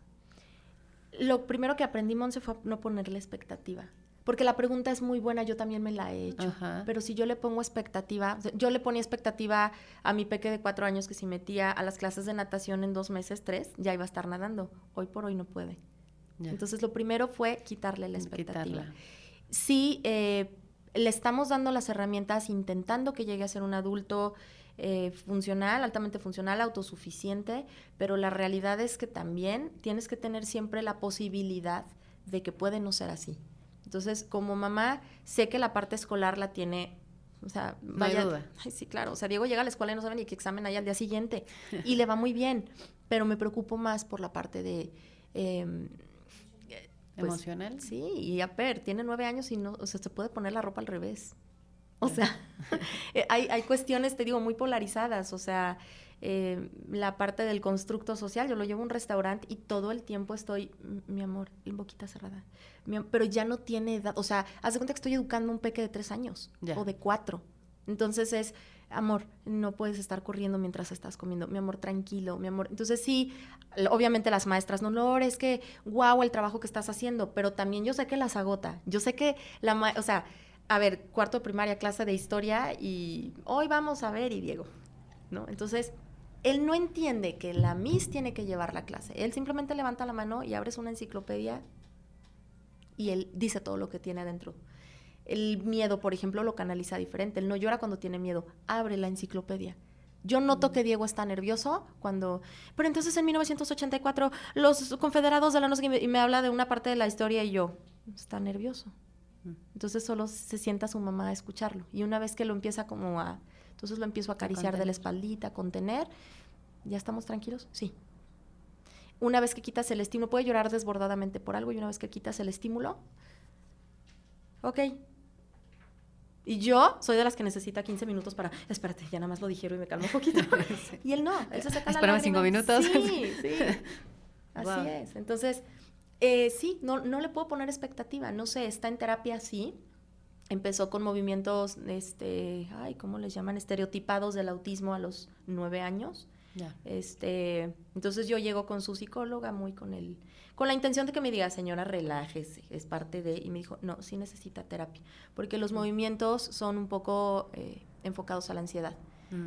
Lo primero que aprendí, Monse, fue no ponerle expectativa. Porque la pregunta es muy buena, yo también me la he hecho. Ajá. Pero si yo le pongo expectativa, yo le ponía expectativa a mi peque de 4 años que si metía a las clases de natación en 2 meses, 3, ya iba a estar nadando. Hoy por hoy no puede. Ya. Entonces, lo primero fue quitarle la expectativa. Sí, le estamos dando las herramientas, intentando que llegue a ser un adulto funcional, altamente funcional, autosuficiente, pero la realidad es que también tienes que tener siempre la posibilidad de que puede no ser así. Entonces, como mamá, sé que la parte escolar la tiene, o sea, vaya, no hay duda. Ay, sí, claro, o sea, Diego llega a la escuela y no sabe ni qué examen hay al día siguiente, y le va muy bien, pero me preocupo más por la parte de... pues, ¿emocional? Sí, y a ver, tiene 9 años y no, o sea, se puede poner la ropa al revés. O sea, hay cuestiones, te digo, muy polarizadas. O sea, la parte del constructo social, yo lo llevo a un restaurante y todo el tiempo estoy, mi amor, en boquita cerrada. Pero ya no tiene edad. O sea, haz de cuenta que estoy educando a un peque de 3 años o de 4. Entonces es, amor, no puedes estar corriendo mientras estás comiendo. Mi amor, tranquilo, mi amor. Entonces sí, obviamente las maestras, no, es que guau, el trabajo que estás haciendo. Pero también yo sé que las agota. Yo sé que o sea... A ver, 4 de primaria, clase de historia y hoy vamos a ver y Diego, ¿no? Entonces, él no entiende que la Miss tiene que llevar la clase. Él simplemente levanta la mano y abres una enciclopedia y él dice todo lo que tiene adentro. El miedo, por ejemplo, lo canaliza diferente. Él no llora cuando tiene miedo. Abre la enciclopedia. Yo noto que Diego está nervioso cuando... Pero entonces en 1984 los confederados de la no sé qué, y me habla de una parte de la historia y yo, está nervioso. Entonces solo se sienta su mamá a escucharlo. Y una vez que lo empieza como a... Entonces lo empiezo a acariciar de la espaldita, a contener. ¿Ya estamos tranquilos? Sí. Una vez que quitas el estímulo, puede llorar desbordadamente por algo, y una vez que quitas el estímulo, ok, Y yo soy de las que necesita 15 minutos para, espérate, ya nada más lo digiero y me calmo un poquito. Sí. Y él no, él se saca la Espérame lágrima. 5 minutos. Sí, sí. Así Wow. es. Entonces, sí, no le puedo poner expectativa. No sé, está en terapia, sí. Empezó con movimientos, ¿cómo les llaman? Estereotipados del autismo a los 9 años. Ya. Entonces yo llego con su psicóloga muy con la intención de que me diga, señora, relájese, es parte de, y me dijo, no, sí necesita terapia, porque los movimientos son un poco enfocados a la ansiedad.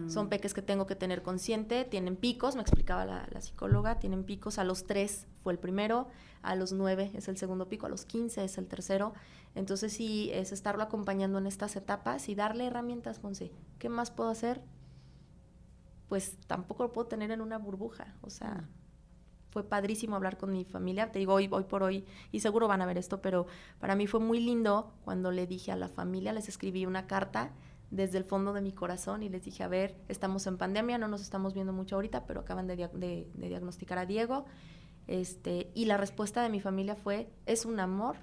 Son peques que tengo que tener consciente, tienen picos, me explicaba la psicóloga, tienen picos, a los 3 fue el primero, a los 9 es el segundo pico, a los 15 es el tercero. Entonces sí, es estarlo acompañando en estas etapas y darle herramientas, Monse. ¿Qué más puedo hacer? Pues tampoco lo puedo tener en una burbuja, o sea, fue padrísimo hablar con mi familia, te digo, hoy por hoy, y seguro van a ver esto, pero para mí fue muy lindo cuando le dije a la familia, les escribí una carta desde el fondo de mi corazón y les dije, a ver, estamos en pandemia, no nos estamos viendo mucho ahorita, pero acaban de diagnosticar a Diego, y la respuesta de mi familia fue, es un amor,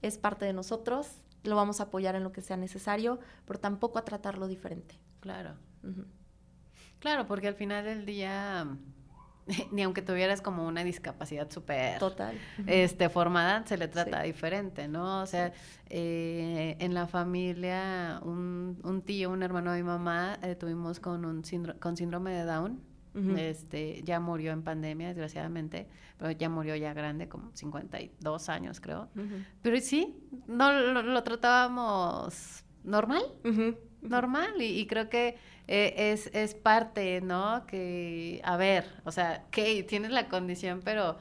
es parte de nosotros, lo vamos a apoyar en lo que sea necesario, pero tampoco a tratarlo diferente. Claro. Uh-huh. Claro, porque al final del día, ni aunque tuvieras como una discapacidad súper Total. formada, se le trata Sí. diferente, ¿no? O sea, en la familia, un tío, un hermano de mi mamá, tuvimos con síndrome de Down. Uh-huh. Ya murió en pandemia, desgraciadamente, pero ya murió ya grande, como 52 años, creo. Uh-huh. Pero sí, no lo tratábamos normal. Uh-huh. Normal, y creo que es parte, ¿no? Que, a ver, o sea, que tienes la condición, pero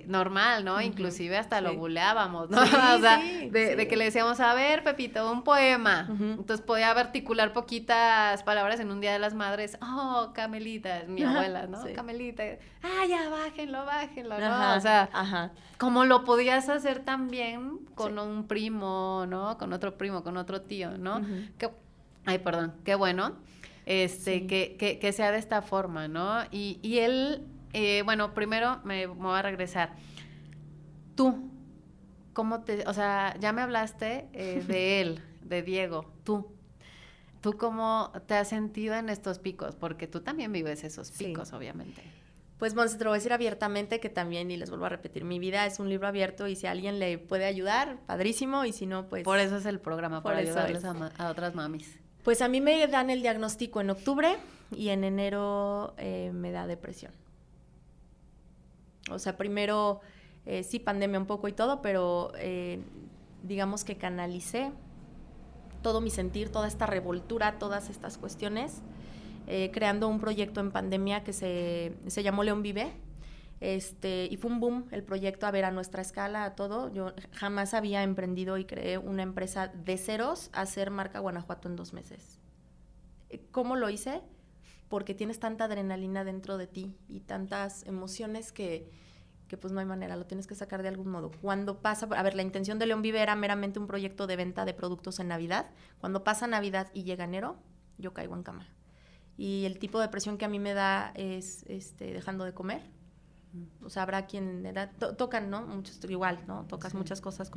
normal, ¿no? Uh-huh. Inclusive hasta Sí. lo buleábamos, ¿no? Sí, o sea, sí, de sí. que le decíamos, a ver, Pepito, un poema. Uh-huh. Entonces podía articular poquitas palabras en un Día de las Madres. Oh, Camelita, es mi Ajá, abuela, ¿no? sí. Camelita. Ah, ya, bájenlo, ¿no? Ajá, O sea, ajá. como lo podías hacer también con Sí. un primo, ¿no? Con otro primo, con otro tío, ¿no? Uh-huh. Ay, perdón, qué bueno, Sí. que sea de esta forma, ¿no? Y él, bueno, primero me voy a regresar. Tú, o sea, ya me hablaste de él, de Diego, ¿tú cómo te has sentido en estos picos? Porque tú también vives esos picos, Sí. obviamente. Pues, Monse, te lo voy a decir abiertamente que también, y les vuelvo a repetir, mi vida es un libro abierto y si a alguien le puede ayudar, padrísimo, y si no, pues... Por eso es el programa, por para eso ayudarles es. a otras mamis. Pues a mí me dan el diagnóstico en octubre y en enero me da depresión. O sea, primero, sí, pandemia un poco y todo, pero digamos que canalicé todo mi sentir, toda esta revoltura, todas estas cuestiones, creando un proyecto en pandemia que se llamó León Vive. Y fue un boom el proyecto, a ver, a nuestra escala, a todo. Yo jamás había emprendido y creé una empresa de ceros a hacer marca Guanajuato en 2 meses. ¿Cómo lo hice? Porque tienes tanta adrenalina dentro de ti y tantas emociones que pues no hay manera, lo tienes que sacar de algún modo. Cuando pasa, a ver, la intención de León Vive era meramente un proyecto de venta de productos en Navidad. Cuando pasa Navidad y llega enero, yo caigo en cama. Y el tipo de depresión que a mí me da es dejando de comer. O sea, habrá quien tocan, ¿no? Muchos, igual, ¿no? Tocas muchas cosas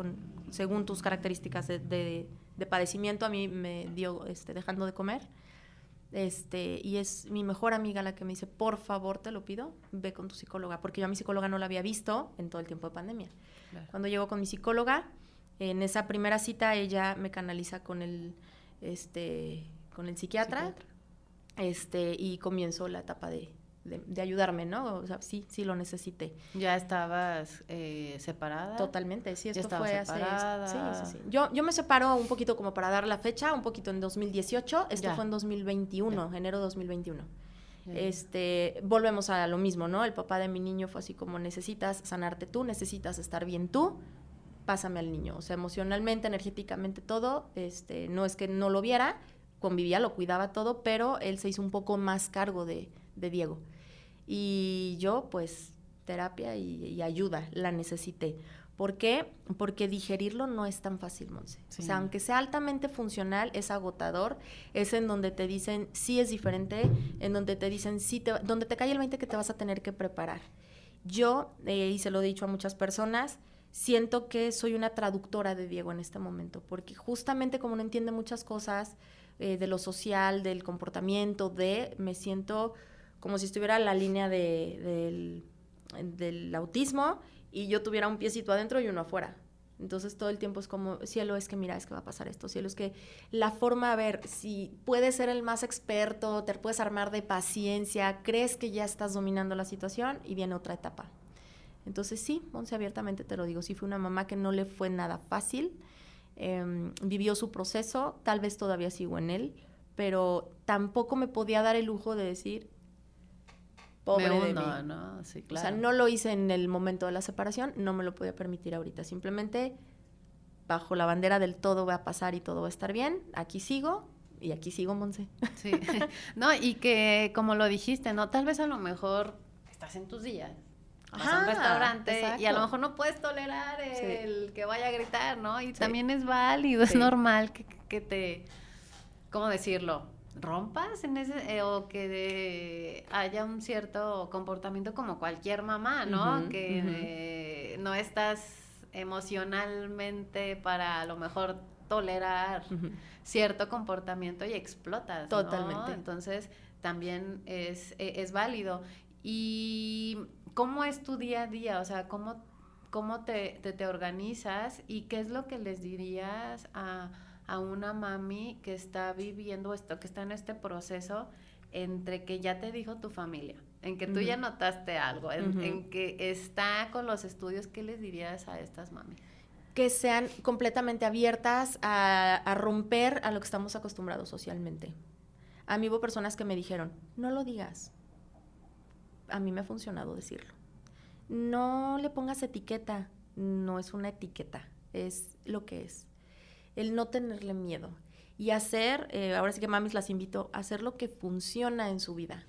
según tus características de padecimiento. A mí me dio dejando de comer. Y es mi mejor amiga la que me dice, por favor, te lo pido, ve con tu psicóloga, porque yo a mi psicóloga no la había visto en todo el tiempo de pandemia. Claro. Cuando llego con mi psicóloga, en esa primera cita ella me canaliza con el psiquiatra. Y comienzo la etapa de ayudarme, ¿no? O sea, sí lo necesité. ¿Ya estabas separada? Totalmente, sí, esto fue separada. hace... Sí. Yo me separo un poquito como para dar la fecha, un poquito en 2018, esto fue en 2021, enero 2021. Volvemos a lo mismo, ¿no? El papá de mi niño fue así como, necesitas sanarte tú, necesitas estar bien tú, pásame al niño. O sea, emocionalmente, energéticamente, todo, no es que no lo viera, convivía, lo cuidaba todo, pero él se hizo un poco más cargo de Diego. Y yo, pues, terapia y ayuda la necesité. ¿Por qué? Porque digerirlo no es tan fácil, Monse. Sí. O sea, aunque sea altamente funcional, es agotador, es en donde te dicen sí es diferente, en donde te dicen sí, donde te cae el 20 que te vas a tener que preparar. Yo, y se lo he dicho a muchas personas, siento que soy una traductora de Diego en este momento, porque justamente como no entiende muchas cosas de lo social, del comportamiento, me siento como si estuviera en la línea del autismo y yo tuviera un piecito adentro y uno afuera. Entonces todo el tiempo es como, cielo, es que mira, es que va a pasar esto, cielo, es que la forma, a ver, si puedes ser el más experto, te puedes armar de paciencia, crees que ya estás dominando la situación y viene otra etapa. Entonces sí, Monse, abiertamente te lo digo, sí fue una mamá que no le fue nada fácil, vivió su proceso, tal vez todavía sigo en él, pero tampoco me podía dar el lujo de decir, pobre de mí. ¿no? Sí, claro. O sea, no lo hice en el momento de la separación, no me lo podía permitir ahorita. Simplemente, bajo la bandera del todo va a pasar y todo va a estar bien, aquí sigo, y aquí sigo, Monse. Sí, no, y que como lo dijiste, ¿no? Tal vez a lo mejor estás en tus días, vas a un restaurante exacto. y a lo mejor no puedes tolerar el que vaya a gritar, ¿no? Y sí. también es válido, es normal que te, ¿cómo decirlo? Rompas en ese o que haya un cierto comportamiento como cualquier mamá, ¿no? Que no estás emocionalmente para a lo mejor tolerar cierto comportamiento y explotas, ¿no? Totalmente. Entonces también es válido. ¿Y cómo es tu día a día? O sea, ¿cómo te organizas y qué es lo que les dirías a una mami que está viviendo esto, que está en este proceso entre que ya te dijo tu familia, en que tú ya notaste algo, en que está con los estudios? ¿Qué les dirías a estas mami? Que sean completamente abiertas a romper a lo que estamos acostumbrados socialmente. A mí hubo personas que me dijeron, no lo digas. A mí me ha funcionado decirlo. No le pongas etiqueta, no es una etiqueta, es lo que es. El no tenerle miedo y hacer, ahora sí que mamis las invito a hacer lo que funciona en su vida.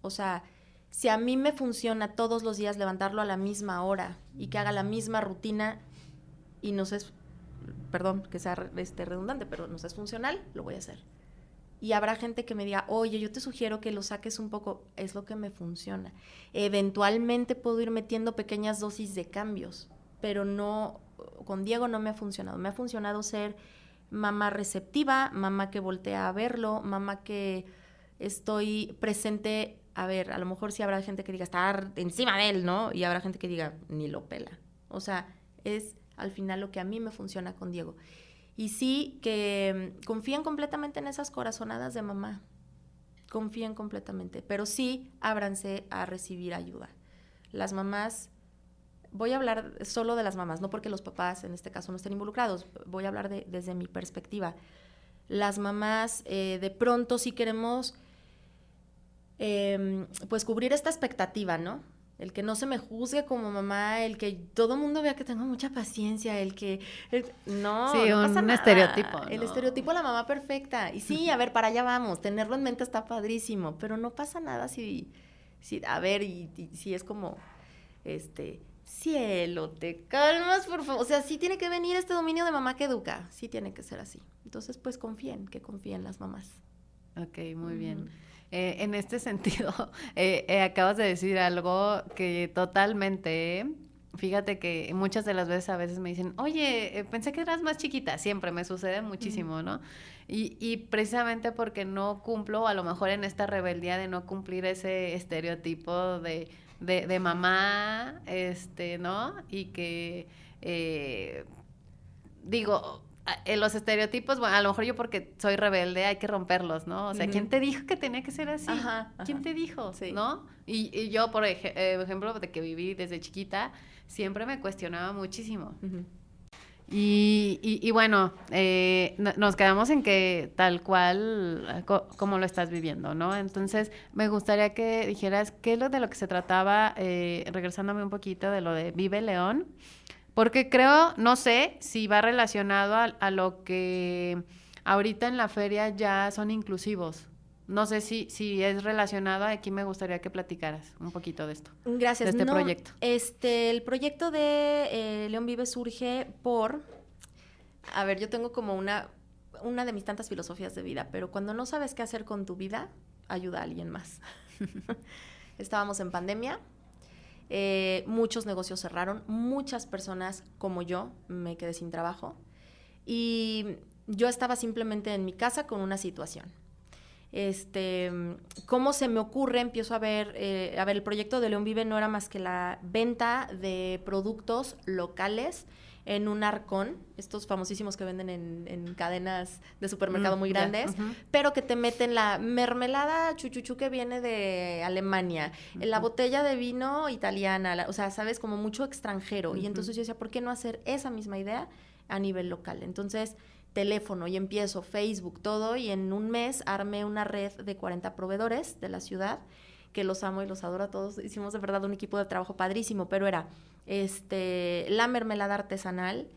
O sea, si a mí me funciona todos los días levantarlo a la misma hora y que haga la misma rutina y nos es, perdón que sea redundante, pero nos es funcional, lo voy a hacer. Y habrá gente que me diga, oye, yo te sugiero que lo saques un poco, es lo que me funciona. Eventualmente puedo ir metiendo pequeñas dosis de cambios, pero no, con Diego no me ha funcionado. Me ha funcionado ser mamá receptiva, mamá que voltea a verlo, mamá que estoy presente. A ver, a lo mejor sí habrá gente que diga, estar encima de él, ¿no? Y habrá gente que diga, ni lo pela. O sea, es al final lo que a mí me funciona con Diego. Y sí, que confíen completamente en esas corazonadas de mamá. Confíen completamente. Pero sí, ábranse a recibir ayuda. Las mamás, voy a hablar solo de las mamás, no porque los papás en este caso no estén involucrados, voy a hablar desde mi perspectiva. Las mamás, de pronto sí queremos, pues cubrir esta expectativa, ¿no? El que no se me juzgue como mamá, el que todo el mundo vea que tengo mucha paciencia, no, sí, no pasa un nada. Estereotipo, ¿no? El estereotipo de la mamá perfecta. Y sí, a ver, para allá vamos, tenerlo en mente está padrísimo, pero no pasa nada si a ver, y si es como, cielo, te calmas, por favor. O sea, sí tiene que venir este dominio de mamá que educa, sí tiene que ser así. Entonces, pues confíen las mamás. Ok, muy bien. En este sentido, acabas de decir algo que totalmente, fíjate que muchas de las veces a veces me dicen, oye, pensé que eras más chiquita, siempre me sucede muchísimo, ¿no? Y precisamente porque no cumplo, a lo mejor en esta rebeldía de no cumplir ese estereotipo de mamá, ¿no? Y que, digo, los estereotipos, bueno, a lo mejor yo porque soy rebelde hay que romperlos, ¿no? O sea, ¿quién te dijo que tenía que ser así? Ajá. ¿Quién te dijo? Sí. ¿No? Y yo, por ejemplo, de que viví desde chiquita, siempre me cuestionaba muchísimo. Y bueno, nos quedamos en que tal cual como lo estás viviendo, ¿no? Entonces, me gustaría que dijeras qué es lo de lo que se trataba, regresándome un poquito de lo de Vive León, porque creo, no sé si va relacionado a lo que ahorita en la feria ya son inclusivos. No sé si es relacionado, aquí me gustaría que platicaras un poquito de esto. Gracias. De este proyecto. El proyecto de León Vive surge por, a ver, yo tengo como una de mis tantas filosofías de vida, pero cuando no sabes qué hacer con tu vida, ayuda a alguien más. Estábamos en pandemia, muchos negocios cerraron, muchas personas como yo me quedé sin trabajo y yo estaba simplemente en mi casa con una situación. ¿Cómo se me ocurre? Empiezo a ver, el proyecto de León Vive no era más que la venta de productos locales en un arcón, estos famosísimos que venden en cadenas de supermercado muy grandes, pero que te meten la mermelada chuchuchú que viene de Alemania, la botella de vino italiana, o sea, sabes, como mucho extranjero. Y entonces yo decía, ¿por qué no hacer esa misma idea a nivel local? Entonces, teléfono y empiezo, Facebook, todo, y en un mes armé una red de 40 proveedores de la ciudad, que los amo y los adoro a todos. Hicimos de verdad un equipo de trabajo padrísimo, pero era la mermelada artesanal.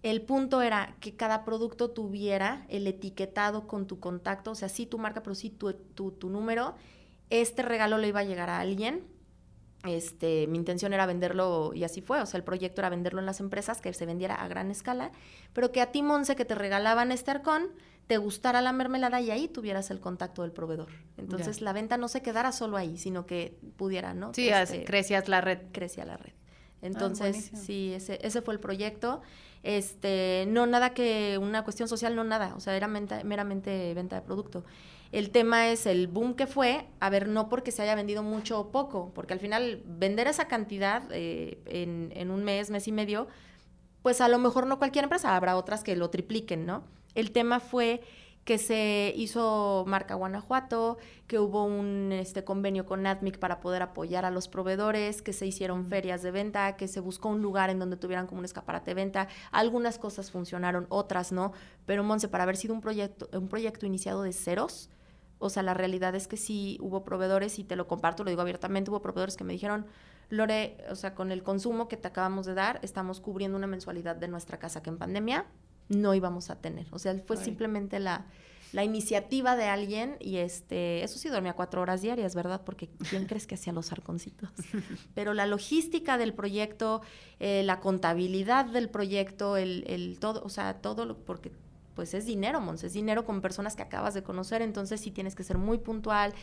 El punto era que cada producto tuviera el etiquetado con tu contacto, o sea, sí tu marca, pero sí tu número. Este regalo le iba a llegar a alguien. Mi intención era venderlo, y así fue, o sea, el proyecto era venderlo en las empresas, que se vendiera a gran escala, pero que a ti, Monse, que te regalaban este arcón, te gustara la mermelada y ahí tuvieras el contacto del proveedor. Entonces, la venta no se quedara solo ahí, sino que pudiera, ¿no? Sí, crecías la red. Crecía la red. Entonces, sí, ese fue el proyecto. No nada que una cuestión social, no nada, o sea, era meramente venta de producto. El tema es el boom que fue, a ver, no porque se haya vendido mucho o poco, porque al final vender esa cantidad en un mes y medio, pues a lo mejor no cualquier empresa, habrá otras que lo tripliquen, ¿no? El tema fue que se hizo Marca Guanajuato, que hubo un convenio con ADMIC para poder apoyar a los proveedores, que se hicieron ferias de venta, que se buscó un lugar en donde tuvieran como un escaparate de venta. Algunas cosas funcionaron, otras no, pero Monse, para haber sido un proyecto iniciado de ceros, o sea, la realidad es que sí hubo proveedores, y te lo comparto, lo digo abiertamente, hubo proveedores que me dijeron, Lore, o sea, con el consumo que te acabamos de dar, estamos cubriendo una mensualidad de nuestra casa que en pandemia no íbamos a tener. O sea, fue simplemente la iniciativa de alguien, y eso sí, dormía 4 horas diarias, ¿verdad? Porque ¿quién crees que hacía los arconcitos? Pero la logística del proyecto, la contabilidad del proyecto, el todo, o sea, todo, porque pues es dinero, Monse, es dinero con personas que acabas de conocer, entonces sí tienes que ser muy puntual,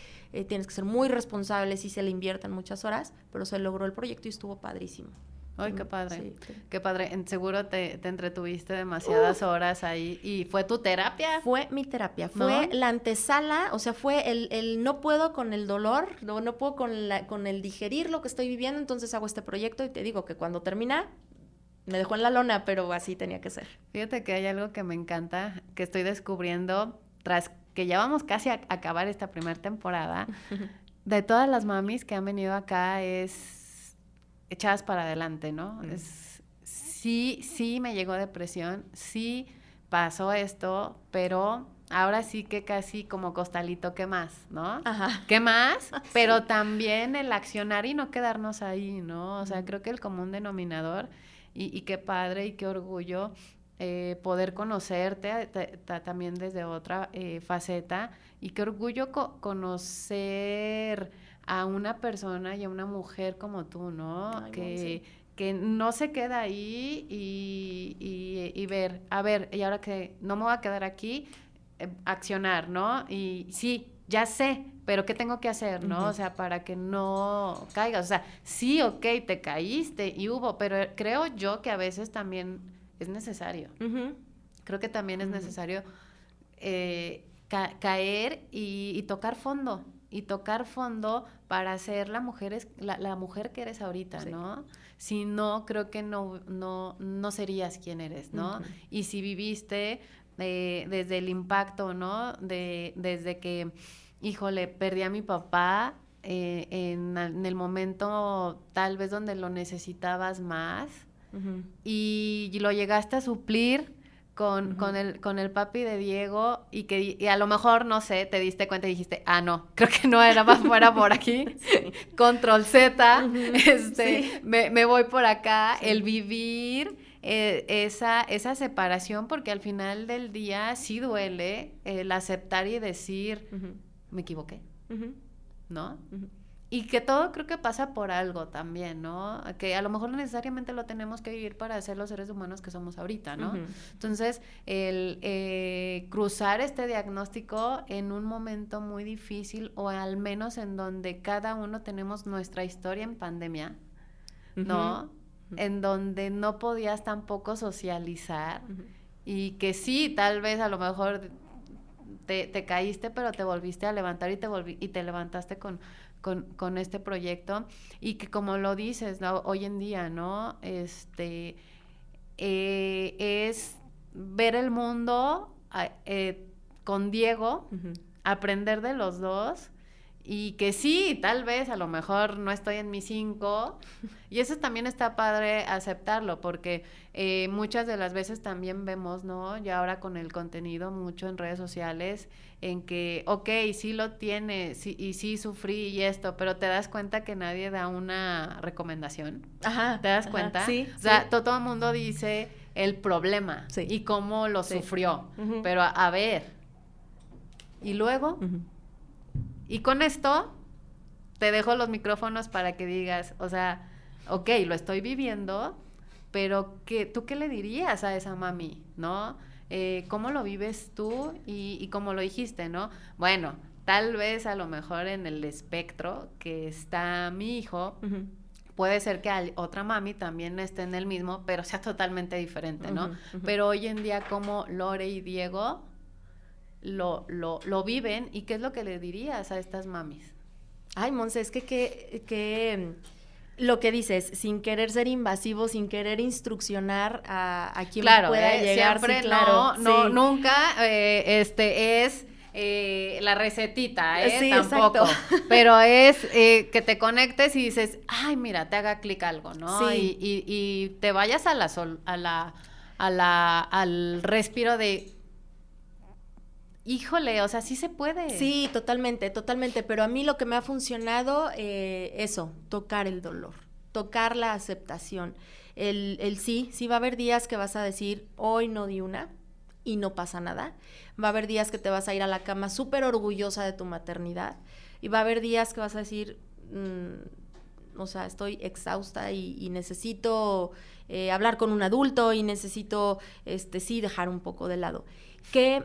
tienes que ser muy responsable, sí se le invierten muchas horas, pero se logró el proyecto y estuvo padrísimo. Ay, qué padre, sí. Qué padre. Seguro te entretuviste demasiadas horas ahí. ¿Y fue tu terapia? Fue mi terapia, fue la antesala, o sea, fue el no puedo con el dolor, no puedo con el digerir lo que estoy viviendo, entonces hago este proyecto y te digo que cuando termina, me dejó en la lona, pero así tenía que ser. Fíjate que hay algo que me encanta, que estoy descubriendo tras que ya vamos casi a acabar esta primera temporada. De todas las mamis que han venido acá es echadas para adelante, ¿no? Sí me llegó depresión, sí pasó esto, pero ahora sí que casi como costalito, ¿qué más, no? Ajá. ¿Qué más? Pero también el accionar y no quedarnos ahí, ¿no? O sea, creo que el común denominador, y qué padre y qué orgullo poder conocerte también desde otra faceta, y qué orgullo conocer a una persona y a una mujer como tú, ¿no? Ay, que no se queda ahí y ver, a ver, y ahora que no me voy a quedar aquí, accionar, ¿no? Y sí, ya sé, pero ¿qué tengo que hacer, no? O sea, para que no caigas. O sea, sí, ok, te caíste y hubo, pero creo yo que a veces también es necesario. Creo que también es necesario caer y tocar fondo. Y tocar fondo para ser la mujer que eres ahorita, sí, ¿no? Si no, creo que no serías quien eres, ¿no? Y si viviste desde el impacto, ¿no? Desde que, híjole, perdí a mi papá en el momento tal vez donde lo necesitabas más, y lo llegaste a suplir con el papi de Diego, y a lo mejor, no sé, te diste cuenta y dijiste, no, creo que no era más fuera por aquí, sí. Control Z, sí. me voy por acá, sí. El vivir esa separación, porque al final del día sí duele el aceptar y decir, me equivoqué, ¿no? Y que todo creo que pasa por algo también, ¿no? Que a lo mejor no necesariamente lo tenemos que vivir para ser los seres humanos que somos ahorita, ¿no? Entonces, el cruzar este diagnóstico en un momento muy difícil, o al menos en donde cada uno tenemos nuestra historia en pandemia, ¿no? En donde no podías tampoco socializar y que sí, tal vez a lo mejor te caíste, pero te volviste a levantar y te levantaste con este proyecto y que como lo dices, ¿no? Hoy en día, ¿no? Es ver el mundo con Diego, aprender de los dos y que sí, tal vez a lo mejor no estoy en mis 5 y eso también está padre aceptarlo porque muchas de las veces también vemos, ¿no? Ya ahora con el contenido mucho en redes sociales en que, ok, sí lo tiene sí, y sí sufrí y esto, pero te das cuenta que nadie da una recomendación. Ajá. ¿Te das cuenta? Sí. O sea, todo el mundo dice el problema y cómo lo sufrió, pero a ver, y luego... Y con esto te dejo los micrófonos para que digas, o sea, ok, lo estoy viviendo, pero ¿tú qué le dirías a esa mami, no? ¿Cómo lo vives tú y cómo lo dijiste, no? Bueno, tal vez a lo mejor en el espectro que está mi hijo, puede ser que otra mami también esté en el mismo, pero sea totalmente diferente, ¿no? Pero hoy en día como Lore y Diego... Lo viven y ¿qué es lo que le dirías a estas mamis? Ay, Monse, es que lo que dices, sin querer ser invasivo, sin querer instruccionar a quien pueda llegar. Siempre sí, claro, nunca es la recetita, sí, tampoco. Exacto. Pero es que te conectes y dices, ay, mira, te haga clic algo, ¿no? Sí. Y te vayas al respiro de... Híjole, o sea, sí se puede. Sí, totalmente, pero a mí lo que me ha funcionado, eso, tocar el dolor, tocar la aceptación, el sí va a haber días que vas a decir, hoy no di una, y no pasa nada, va a haber días que te vas a ir a la cama súper orgullosa de tu maternidad, y va a haber días que vas a decir, o sea, estoy exhausta y necesito hablar con un adulto, y necesito, sí, dejar un poco de lado, que...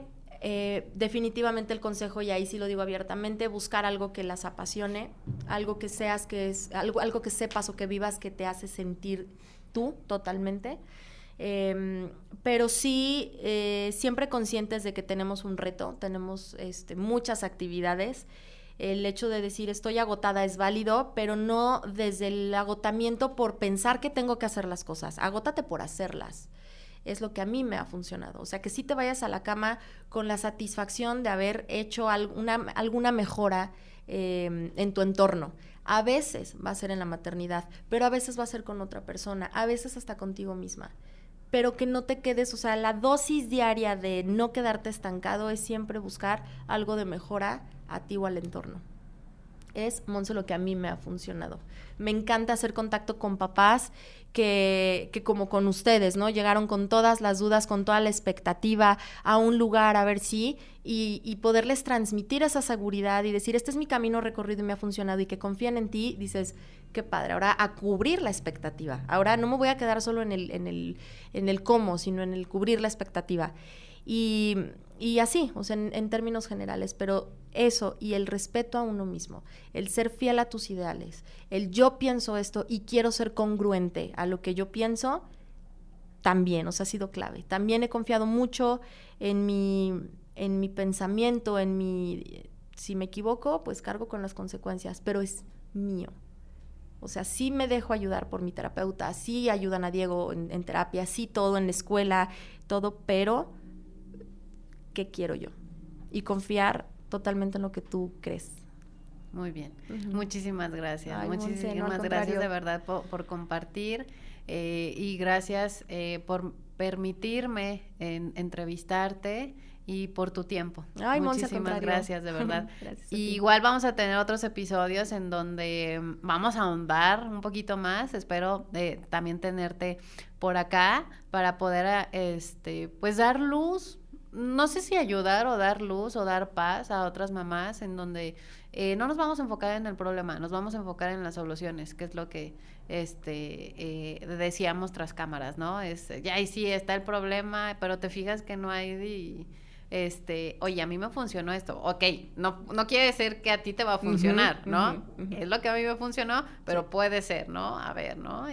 definitivamente el consejo, y ahí sí lo digo abiertamente, buscar algo que las apasione, algo que algo que sepas o que vivas que te hace sentir tú totalmente, pero sí siempre conscientes de que tenemos un reto, tenemos muchas actividades. El hecho de decir estoy agotada es válido, pero no desde el agotamiento por pensar que tengo que hacer las cosas, agótate por hacerlas. Es lo que a mí me ha funcionado. O sea, que sí te vayas a la cama con la satisfacción de haber hecho alguna mejora en tu entorno. A veces va a ser en la maternidad, pero a veces va a ser con otra persona, a veces hasta contigo misma. Pero que no te quedes, o sea, la dosis diaria de no quedarte estancado es siempre buscar algo de mejora a ti o al entorno. Es, Monse, lo que a mí me ha funcionado. Me encanta hacer contacto con papás que como con ustedes, ¿no? Llegaron con todas las dudas, con toda la expectativa a un lugar a ver si, y poderles transmitir esa seguridad y decir, este es mi camino recorrido y me ha funcionado, y que confían en ti, dices, qué padre, ahora a cubrir la expectativa. Ahora no me voy a quedar solo en el cómo, sino en el cubrir la expectativa. Y así, o sea, en términos generales, pero eso y el respeto a uno mismo, el ser fiel a tus ideales, el yo pienso esto y quiero ser congruente a lo que yo pienso, también, o sea, ha sido clave. También he confiado mucho en mi pensamiento, si me equivoco, pues cargo con las consecuencias, pero es mío. O sea, sí me dejo ayudar por mi terapeuta, sí ayudan a Diego en terapia, sí todo en la escuela, todo, pero... ¿qué quiero yo? Y confiar totalmente en lo que tú crees. Muy bien. Muchísimas gracias. Ay, muchísimas Monse, gracias de verdad por compartir y gracias por permitirme entrevistarte y por tu tiempo. Ay, Monse, muchísimas gracias, de verdad. Gracias y igual vamos a tener otros episodios en donde vamos a ahondar un poquito más. Espero también tenerte por acá para poder pues dar luz. No sé si ayudar o dar luz o dar paz a otras mamás en donde no nos vamos a enfocar en el problema, nos vamos a enfocar en las soluciones, que es lo que decíamos tras cámaras, ¿no? Ya y sí está el problema, pero te fijas que no hay oye, a mí me funcionó esto. Ok, no quiere decir que a ti te va a funcionar, ¿no? Es lo que a mí me funcionó, pero puede ser, ¿no? A ver, ¿no?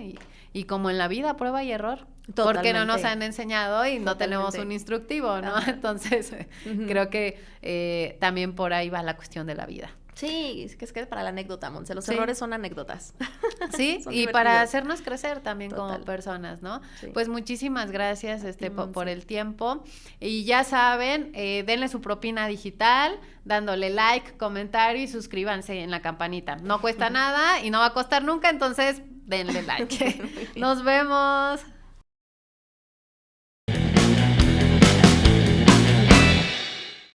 Y como en la vida, prueba y error. Totalmente. Porque no nos han enseñado y no tenemos un instructivo, ¿no? Ajá. Entonces, creo que también por ahí va la cuestión de la vida. Sí, es que para la anécdota, Monse. Los errores son anécdotas. Sí, son y divertidos. para hacernos crecer también Total. como personas, ¿no? Sí. Pues muchísimas gracias por el tiempo. Y ya saben, denle su propina digital, dándole like, comentario y suscríbanse en la campanita. No cuesta nada y no va a costar nunca, entonces denle like. Nos vemos.